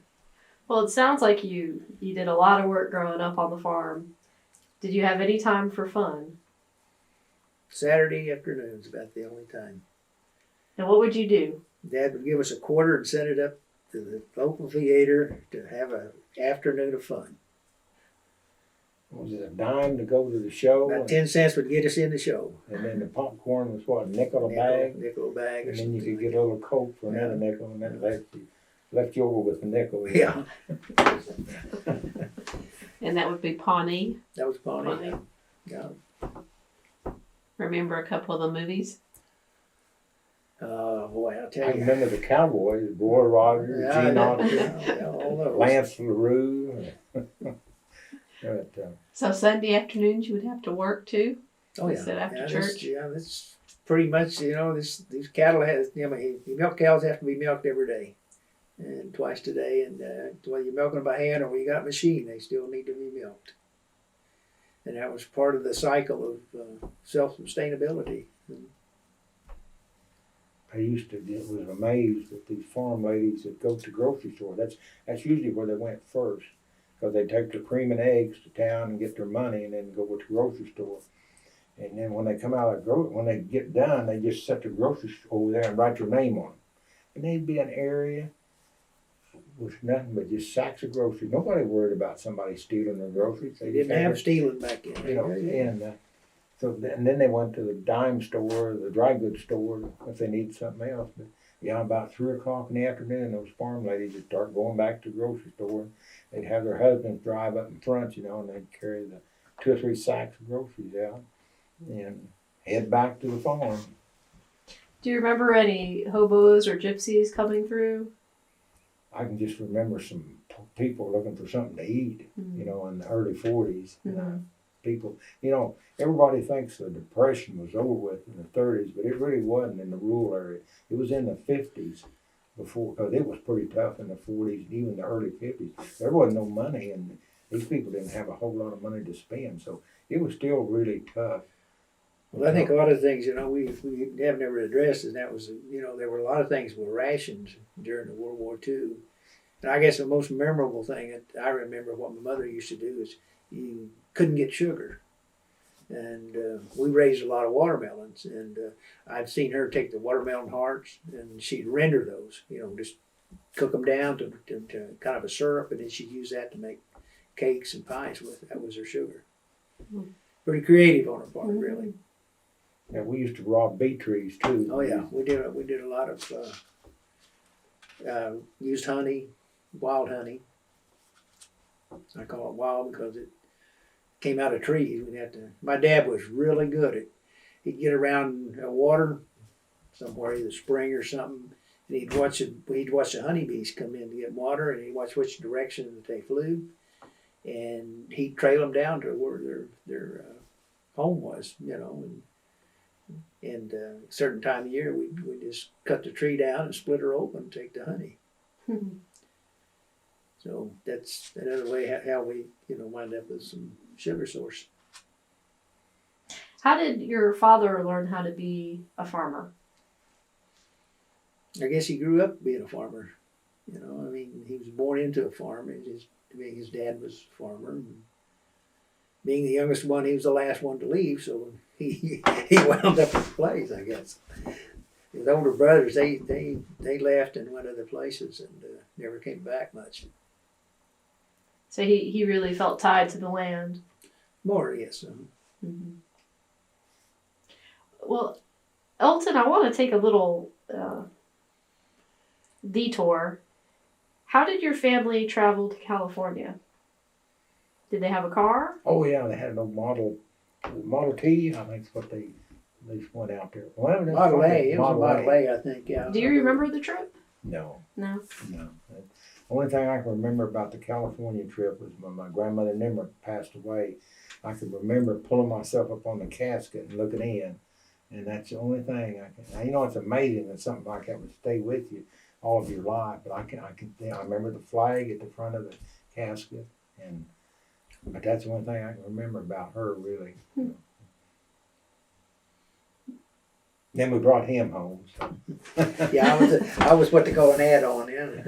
Well, it sounds like you did a lot of work growing up on the farm. Did you have any time for fun? Saturday afternoons about the only time. And what would you do? Dad would give us a quarter and send it up to the local theater to have an afternoon of fun. Was it a dime to go to the show? About 10 cents would get us in the show. And then the popcorn was what, a nickel a bag? Nickel a bag or And then something. you could get a little Coke for another nickel, and then left you over with a nickel. Yeah, And that would be Pawnee. that was Pawnee. Pawnee. Yeah. Remember a couple of the movies? Boy, I'll I tell you. remember the Cowboys, Roy Rogers, Yeah, Gene Autry, yeah, all those. Lance LaRue. But, So Sunday afternoons you would have to work too? Oh yeah. Is that after Yeah, church? That's pretty much, these cattle milk cows have to be milked every day. And twice a day, and whether you're milking them by hand or when you got a machine, they still need to be milked. And that was part of the cycle of self-sustainability. I was amazed at these farm ladies that go to the grocery store. That's usually where they went first, because they take their cream and eggs to town and get their money, and then go to the grocery store. And then when they come out of when they get done, they just set the grocery store over there and write their name on it. And they'd be an area with nothing but just sacks of groceries. Nobody worried about somebody stealing their groceries. They didn't have stealing back then. And then they went to the dime store, the dry goods store, if they needed something else. But about 3 o'clock in the afternoon, those farm ladies would start going back to the grocery store. They'd have their husbands drive up in front, and they'd carry the 2 or 3 sacks of groceries out and head back to the farm. Do you remember any hobos or gypsies coming through? I can just remember some people looking for something to eat, in the early 40s. People, everybody thinks the Depression was over with in the 30s, but it really wasn't in the rural area. It was in the 50s before, because it was pretty tough in the 40s and even the early 50s. There wasn't no money, and these people didn't have a whole lot of money to spend, so it was still really tough. Well, I think a lot of things, we have never addressed, and that was, there were a lot of things with rations during the World War II. And I guess the most memorable thing that I remember what my mother used to do is you couldn't get sugar. And we raised a lot of watermelons, and I'd seen her take the watermelon hearts, and she'd render those, just cook them down to kind of a syrup, and then she'd use that to make cakes and pies with. That was her sugar. Pretty creative on her part, really. Yeah, we used to rob bee trees too. Oh yeah, we did a lot of used honey, wild honey. I call it wild because it came out of trees. My dad was really good at. He'd get around water somewhere, either spring or something, and he'd watch the honeybees come in to get water, and he'd watch which direction that they flew, and he'd trail them down to where their home was, And a certain time of year, we just cut the tree down and split her open and take the honey. So that's another way how we, wind up with some sugar source. How did your father learn how to be a farmer? I guess he grew up being a farmer. He was born into a farm. His dad was a farmer. And being the youngest one, he was the last one to leave, so he wound up in place, I guess. His older brothers, they left and went other places and never came back much. So he really felt tied to the land. More, yes. Well, Elton, I want to take a little detour. How did your family travel to California? Did they have a car? Oh yeah, they had an old Model T, I think is what they went out there. Well, Model A, it was a Model A, I think, yeah. Do you remember the trip? No. No. The only thing I can remember about the California trip was when my grandmother Nimerick passed away. I could remember pulling myself up on the casket and looking in, and that's the only thing I can. It's amazing that something like that would stay with you all of your life. But I remember the flag at the front of the casket, but that's the only thing I can remember about her, really. Then we brought him home. So. Yeah, I was what they call an add-on. Yeah.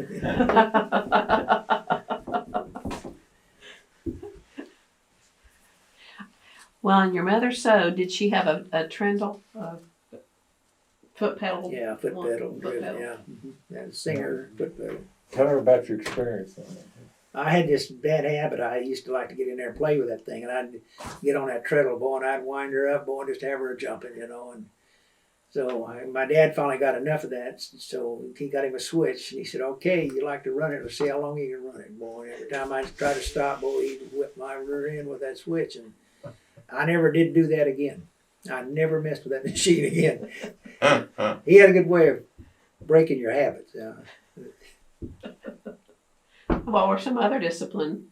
Well, and your mother sewed. Did she have a trundle, foot pedal? Yeah, foot pedal. Foot pedal. Yeah, and singer foot pedal. Tell her about your experience on it. I had this bad habit. I used to like to get in there and play with that thing, and I'd get on that treadle, boy, and I'd wind her up, boy, and just have her jumping, and so my dad finally got enough of that, so he got him a switch, and he said, okay, you like to run it, let's see how long you can run it, boy. And every time I'd try to stop, boy, he'd whip my rear end with that switch, and I never did do that again. I never messed with that machine again. He had a good way of breaking your habits. What were some other discipline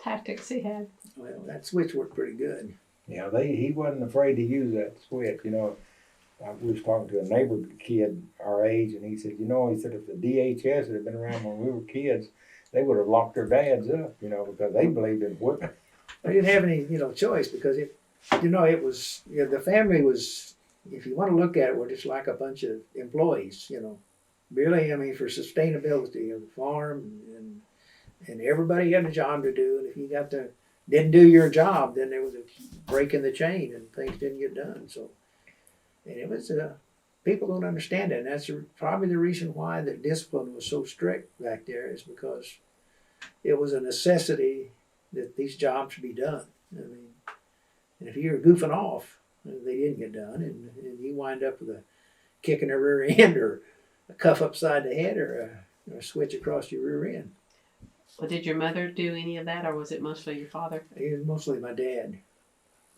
tactics he had? Well, that switch worked pretty good. Yeah, he wasn't afraid to use that switch. You know, I was talking to a neighbor kid our age, and he said, he said if the DHS had been around when we were kids, they would have locked their dads up, because they believed in whipping. I didn't have any, choice because it was, the family was, if you want to look at it, we're just like a bunch of employees, Really, I mean, for sustainability of the farm, and everybody had a job to do, and if you didn't do your job, then there was a break in the chain, and things didn't get done. So, and it was people don't understand it, and that's probably the reason why the discipline was so strict back there, is because it was a necessity that these jobs be done. I mean, and if you were goofing off, they didn't get done, and you wind up with a kick in the rear end, or a cuff upside the head, or a switch across your rear end. Well, did your mother do any of that, or was it mostly your father? It was mostly my dad.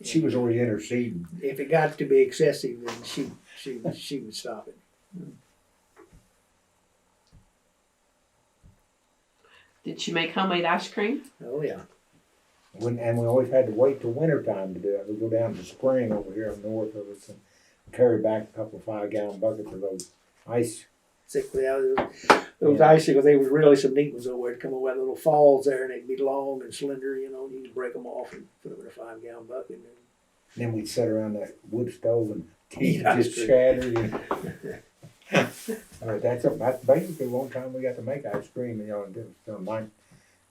She was always interceding. If it got to be excessive, then she would stop it. Did she make homemade ice cream? Oh yeah. And we always had to wait till winter time to do it. We'd go down to the spring over here up north of us and carry back a couple of 5-gallon buckets of those ice. Those icicles, they were really some neat ones over there. They'd come over that little falls there, and they'd be long and slender, you could break them off and put them in a 5-gallon bucket. And then we'd sit around that wood stove and teeth Eat ice just cream. shattered. That's basically one time we got to make ice cream, and it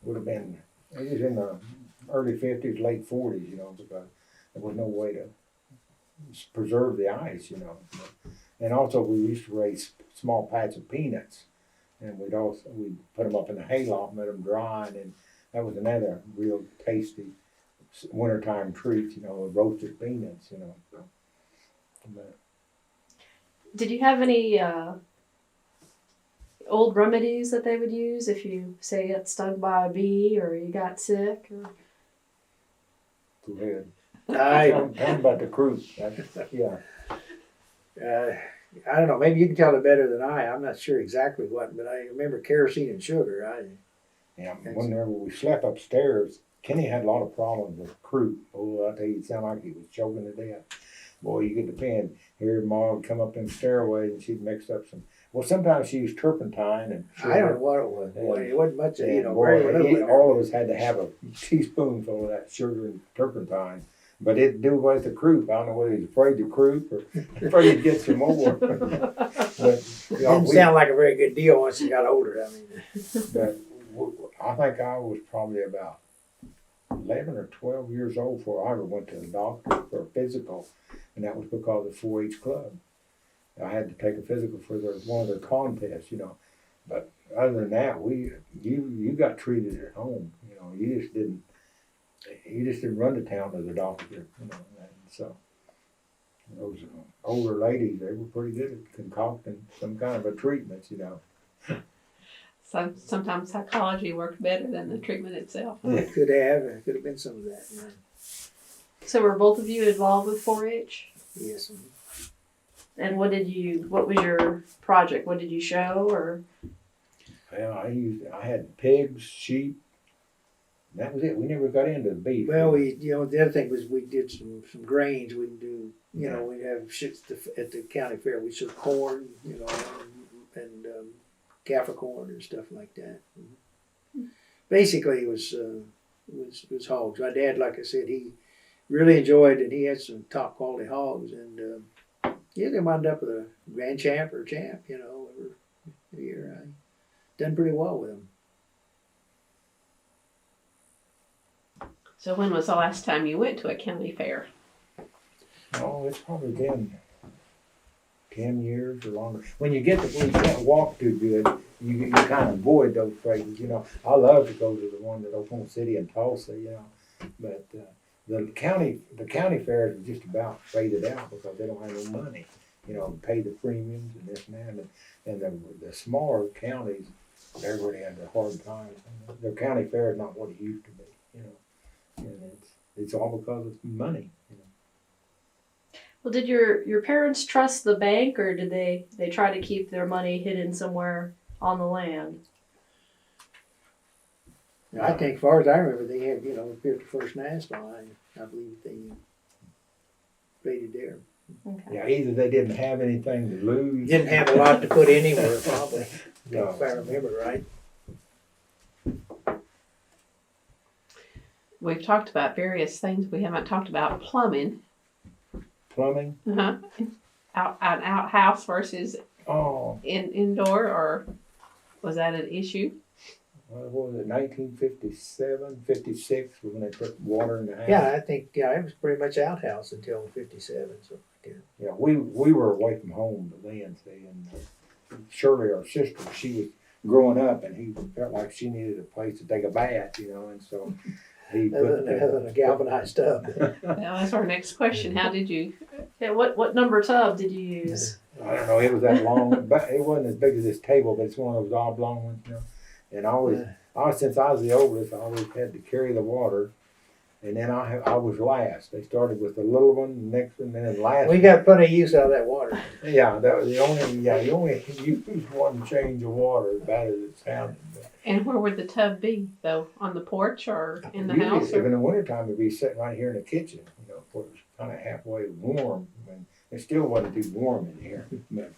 would have been, it was in the early 50s, late 40s, because there was no way to preserve the ice, And also we used to raise small patch of peanuts, and we'd put them up in the hayloft and let them dry, and then that was another real tasty wintertime treat, roasted peanuts, But, Did you have any old remedies that they would use if you, say, got stung by a bee or you got sick? Or... go ahead. I Tell 'em about the croup. Yeah. I don't know. Maybe you can tell it better than I. I'm not sure exactly what, but I remember kerosene and sugar. Yeah, whenever we slept upstairs, Kenny had a lot of problems with croup. Oh, I tell you, it sounded like he was choking to death. Boy, you get the pen. Here, Ma would come up in the stairway and she'd mix up some. Well, sometimes she used turpentine and sugar. I don't know what it was. Boy, it wasn't much. All of us had to have a teaspoonful of that sugar and turpentine. But it'd do away with the croup. I don't know whether he's afraid to croup or afraid to get some more. But Didn't sound like a very good deal once you got older. I mean, but I think I was probably about 11 or 12 years old before I ever went to the doctor for a physical, and that was because of the 4-H club. I had to take a physical for one of their contests, But other than that, you got treated at home. You just didn't run to town to the doctor, And so those older ladies, they were pretty good at concocting some kind of a treatment, So sometimes psychology worked better than the treatment itself. it could have been some of that. Yeah. So were both of you involved with 4-H? Yes. And what was your project? What did you show, or? Well, I had pigs, sheep. That was it. We never got into the beef. Well, the other thing was we did some grains. We'd do, we'd have shits at the county fair. We showed corn, and kaffir corn and stuff like that. Basically, it was hogs. My dad, like I said, he really enjoyed it. He had some top quality hogs, and they wound up with a grand champ or champ, every year. I done pretty well with them. So when was the last time you went to a county fair? Oh, it's probably been 10 years or longer. When you get to where you can't walk too good, you kind of avoid those places, I love to go to the one at Oklahoma City and Tulsa, But the county fairs are just about faded out because they don't have no money, pay the premiums and this and that. And the smaller counties, they're really under a hard time. The county fair is not what it used to be, And it's all because of money, Well, did your parents trust the bank, or did they try to keep their money hidden somewhere on the land? I think, as far as I remember, they had, built the first nest line. I believe they raided there. Okay. Yeah, either they didn't have anything to lose. Didn't have a lot to put anywhere, probably, No. if I remember right. We've talked about various things. We haven't talked about plumbing. Plumbing? Uh-huh. An outhouse versus Oh, indoor, or was that an issue? what was it, 1957, 56 was when they put water in the house? Yeah, I think, it was pretty much outhouse until 57, so, yeah. Yeah, we were away from home then, see, and Shirley, our sister, she was growing up, and he felt like she needed a place to take a bath, and so he put Other than a galvanized tub. Well, that's our next question. How did you? Yeah, what number tub did you use? I don't know, it was that long, but it wasn't as big as this table, but it's one of those oblong ones, And since I was the oldest, I always had to carry the water. And then I was last. They started with the little one, next one, and then last. We got plenty of use out of that water. Yeah, that was you only used one change of water, as bad as it sounded. And where would the tub be, though? On the porch or in the Usually, house? if in Or? the wintertime, it'd be sitting right here in the kitchen, where it was kind of halfway warm. And it still wasn't too warm in here, but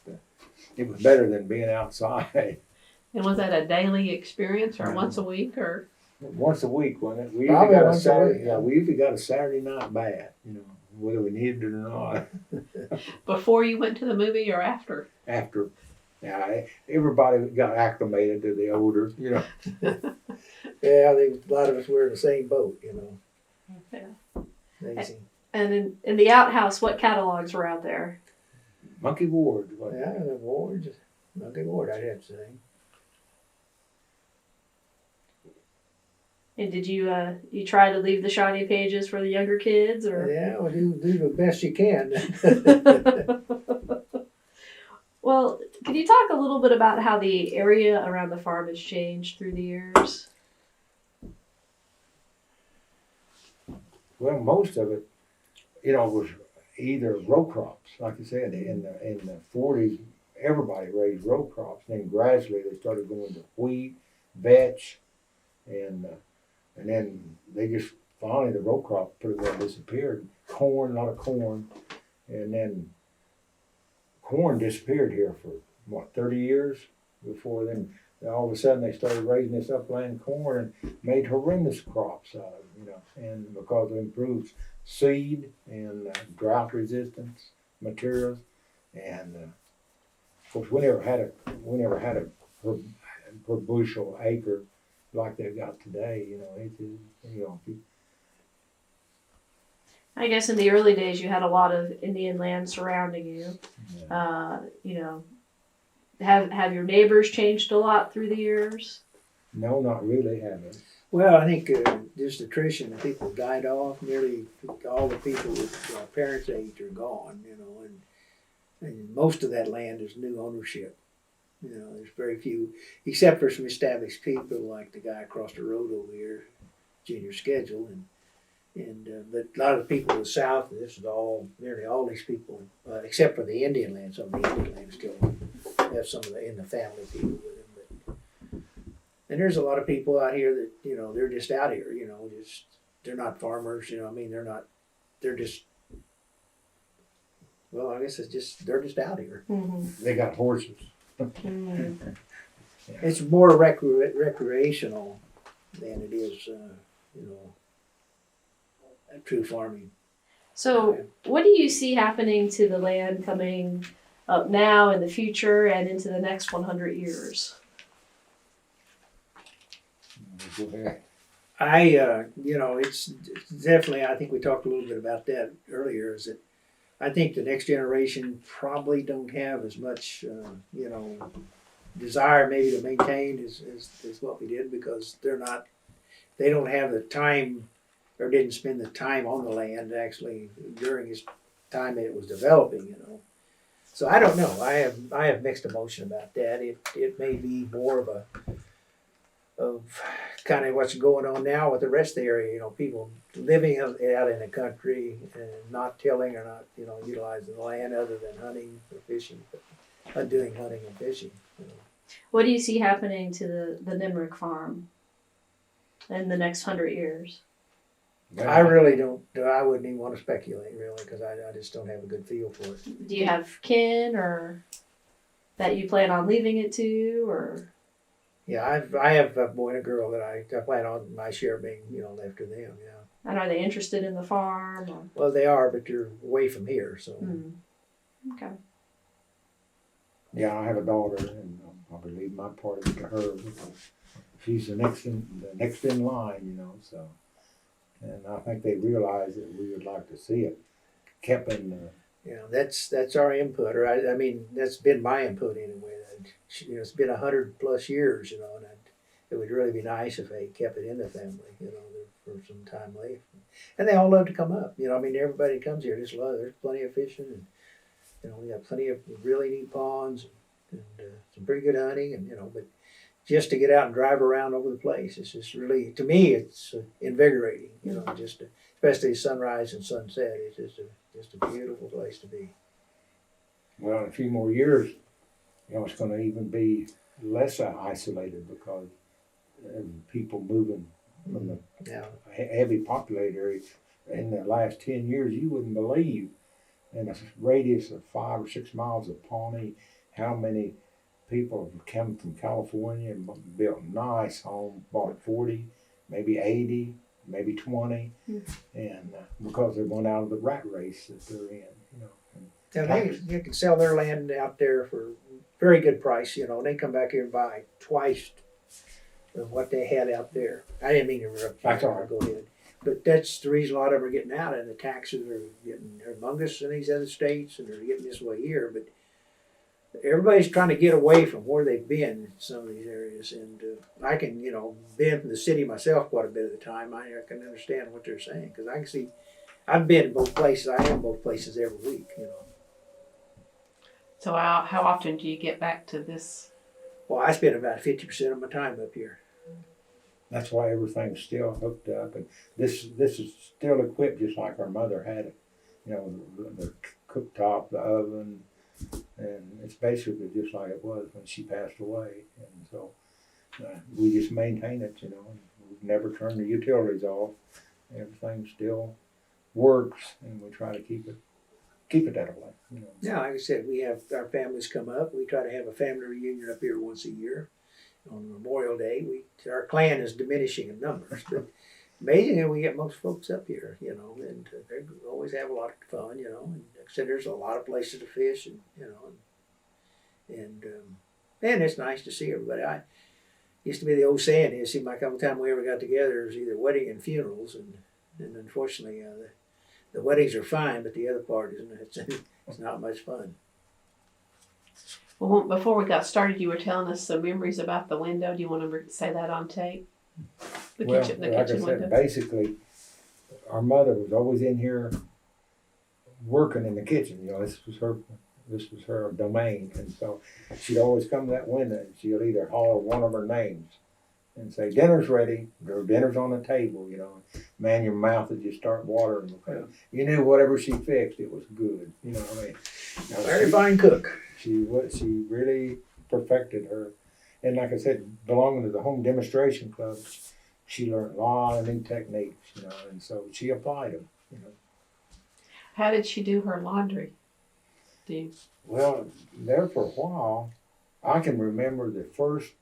it was better than being outside. And was that a daily experience, or once a week, or? Once a week, wasn't it? We Probably usually got a once a Saturday. week. Yeah, we usually got a Saturday night bath. Whether we needed it or not. Before you went to the movie or after? After, everybody got acclimated to the odor. Yeah, a lot of us were in the same boat, Yeah. Amazing. And in the outhouse, what catalogs were out there? Monkey Ward. Wasn't it? Yeah, the ward, nothing ward, I'd have to say. And did you try to leave the shiny pages for the younger kids, or? Yeah, well, do the best you can. Well, can you talk a little bit about how the area around the farm has changed through the years? Well, most of it, was either row crops. Like I said, in the 40s, everybody raised row crops. Then gradually they started going to wheat, vetch, and then they just finally the row crop pretty well disappeared. Corn, a lot of corn, and then corn disappeared here for 30 years. Before then, all of a sudden they started raising this upland corn and made horrendous crops out of it, and because it improves seed and drought resistance materials, and of course we never had a per bushel acre like they've got today. I guess in the early days you had a lot of Indian land surrounding you. Have your neighbors changed a lot through the years? No, not really, haven't. Well, I think just attrition, the people died off. Nearly all the people with our parents' age are gone, and most of that land is new ownership. There's very few, except for some established people like the guy across the road over here, Junior Schedule, but a lot of the people in the South, and this is nearly all these people, except for the Indian land. Some of the Indian land still have some of the family people with them, and there's a lot of people out here that they're just out here, they're not farmers, they're just. Well, I guess they're just out here. Mm-hmm. They got horses. Mm-hmm. It's more recreational than it is, true farming. So, what do you see happening to the land coming up now, in the future, and into the next 100 years? It's definitely, I think we talked a little bit about that earlier, is that I think the next generation probably don't have as much, desire maybe to maintain as what we did, because they don't have the time, or didn't spend the time on the land actually during his time it was developing, So I don't know. I have mixed emotion about that. It may be more of of kind of what's going on now with the rest of the area. You know, people living out in the country and not tilling or not, you know, utilizing the land other than hunting or fishing, but doing hunting and fishing. You know. What do you see happening to the Nimerick farm in the next 100 years? I really don't. I wouldn't even want to speculate, really, because I just don't have a good feel for it. Do you have kin or that you plan on leaving it to, or? Yeah, I have a boy and a girl that I plan on my share being, you know, left to them. Yeah. And are they interested in the farm? Or? Well, they are, but they're away from here, so. Okay. Yeah, I have a daughter, and I'll be leaving my part of it to her. She's the next in line, you know. So, and I think they realize that we would like to see it kept in. Yeah, that's our input, or I mean, that's been my input anyway. That, you know, it's been 100+ years, you know, and it would really be nice if they kept it in the family, you know, for some time later. And they all love to come up, you know. I mean, everybody comes here just love. There's plenty of fishing, and you know, we got plenty of really neat ponds and some pretty good hunting, and you know, but just to get out and drive around over the place, it's just really, to me, it's invigorating, you know, just especially sunrise and sunset. It's just a beautiful place to be. Well, in a few more years, you know, it's going to even be less isolated because people moving from the heavy populated area. In the last 10 years, you wouldn't believe, in a radius of 5 or 6 miles of Pawnee, how many people have come from California and built nice homes, bought 40, maybe 80, maybe 20, and because they went out of the rat race that they're in, you know. Yeah, they can sell their land out there for very good price, you know, and they come back here and buy twice of what they had out there. I didn't mean to interrupt you. That's all right. Go ahead. But that's the reason a lot of them are getting out, and the taxes are getting humongous in these other states, and they're getting this way here. But everybody's trying to get away from where they've been in some of these areas, and I can, you know, being from the city myself quite a bit of the time, I can understand what they're saying, because I can see, I've been in both places. I am both places every week, you know. So how often do you get back to this? Well, I spend about 50% of my time up here. That's why everything's still hooked up, and this is still equipped just like our mother had it. You know, the cooktop, the oven, and it's basically just like it was when she passed away. And so we just maintain it, you know. And we've never turned the utilities off. Everything still works, and we try to keep it that way. You know. Yeah, like I said, we have our families come up. We try to have a family reunion up here once a year. On Memorial Day, our clan is diminishing in numbers, but amazingly we get most folks up here, you know, and they always have a lot of fun, you know. And like I said, there's a lot of places to fish, and you know, and it's nice to see everybody. I used to be the old saying, it seemed like every time we ever got together, it was either wedding and funerals, and unfortunately, the weddings are fine, but the other part isn't. It's not much fun. Well, before we got started, you were telling us some memories about the window. Do you want to say that on tape? The kitchen like I said, window. basically, our mother was always in here working in the kitchen. You know, this was her domain, and so she'd always come to that window, and she'd either holler one of her names and say, "Dinner's ready," or "Dinner's on the table." You know, man, your mouth would just start watering because you knew whatever she fixed, it was good. You know what I mean? Very fine cook. She really perfected her, and like I said, belonging to the home demonstration club, she learned a lot of new techniques, you know, and so she applied them, you know. How did she do her laundry? Well, there for a while, I can remember the first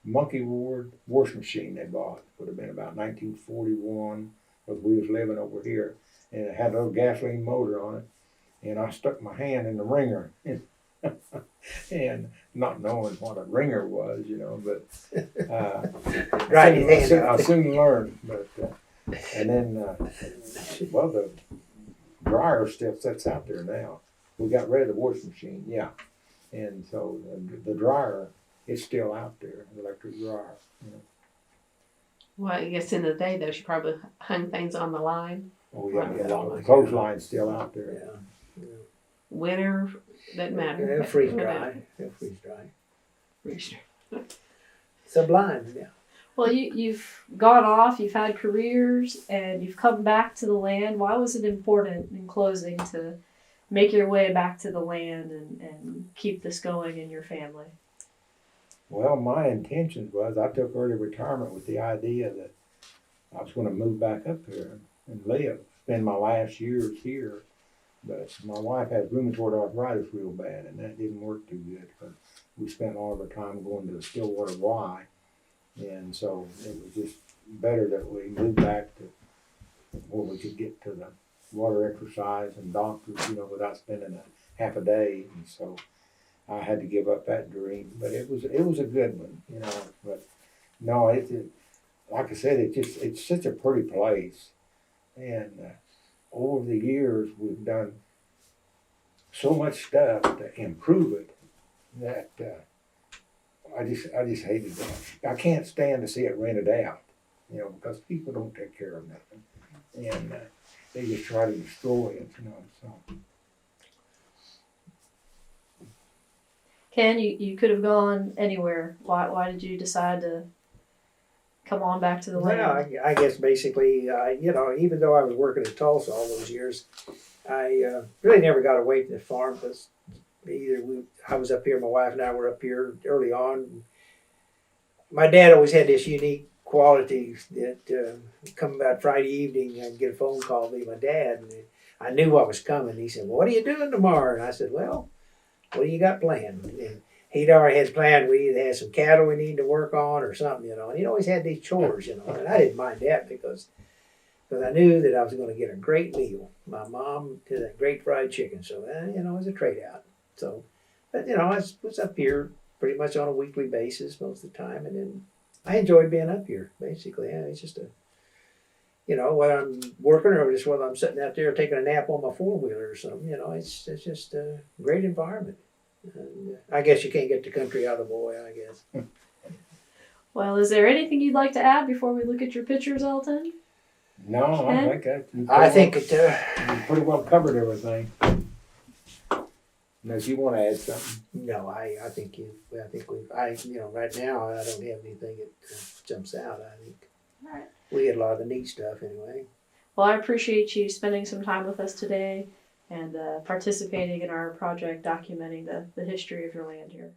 monkey ward washing machine they bought. Would have been about 1941, because we was living over here, and it had a little gasoline motor on it, and I stuck my hand in the wringer. And not knowing what a ringer was, you know, but I soon learned. But and then, well, the dryer still sits out there now. We got rid of the washing machine, yeah, and so the dryer is still out there, the electric dryer. You know. Well, I guess in the day though, she probably hung things on the line. Oh yeah, the clothesline's still out there. Yeah. Winter, doesn't matter. They'll freeze dry. They'll freeze dry. Freeze dry. Sublime, yeah. Well, you've gone off, you've had careers, and you've come back to the land. Why was it important in closing to make your way back to the land and keep this going in your family? Well, my intention was I took early retirement with the idea that I was going to move back up here and live, spend my last years here. But my wife has rheumatoid arthritis real bad, and that didn't work too good. We spent all of our time going to the Stillwater Y, and so it was just better that we moved back to where we could get to the water exercise and doctors, without spending a half a day. And so I had to give up that dream, but it was a good one, But no, like I said, it's such a pretty place, and over the years we've done so much stuff to improve it that I just hated that. I can't stand to see it rented out, because people don't take care of nothing, and they just try to destroy it, So. Ken, you could have gone anywhere. Why did you decide to come on back to the land? Well, I guess basically, even though I was working in Tulsa all those years, I really never got away from the farm because I was up here, my wife and I were up here early on. My dad always had this unique quality that come about Friday evening, I'd get a phone call to my dad, and I knew what was coming. He said, "What are you doing tomorrow?" And I said, "Well, what do you got planned?" And he'd already had planned we either had some cattle we need to work on or something, and he'd always had these chores, and I didn't mind that because I knew that I was going to get a great meal. My mom did a great fried chicken, so it was a trade out. So, but I was up here pretty much on a weekly basis most of the time, and then I enjoyed being up here. Basically, it's just whether I'm working or just whether I'm sitting out there taking a nap on my 4-wheeler or something, it's just a great environment. And I guess you can't get the country out of the boy, I guess. Well, is there anything you'd like to add before we look at your pictures, Elton? No, Ken? I think you pretty well covered everything. Unless you want to add something. No, I think right now I don't have anything that jumps out. I think All right. we had a lot of the neat stuff anyway. Well, I appreciate you spending some time with us today and participating in our project documenting the history of your land here.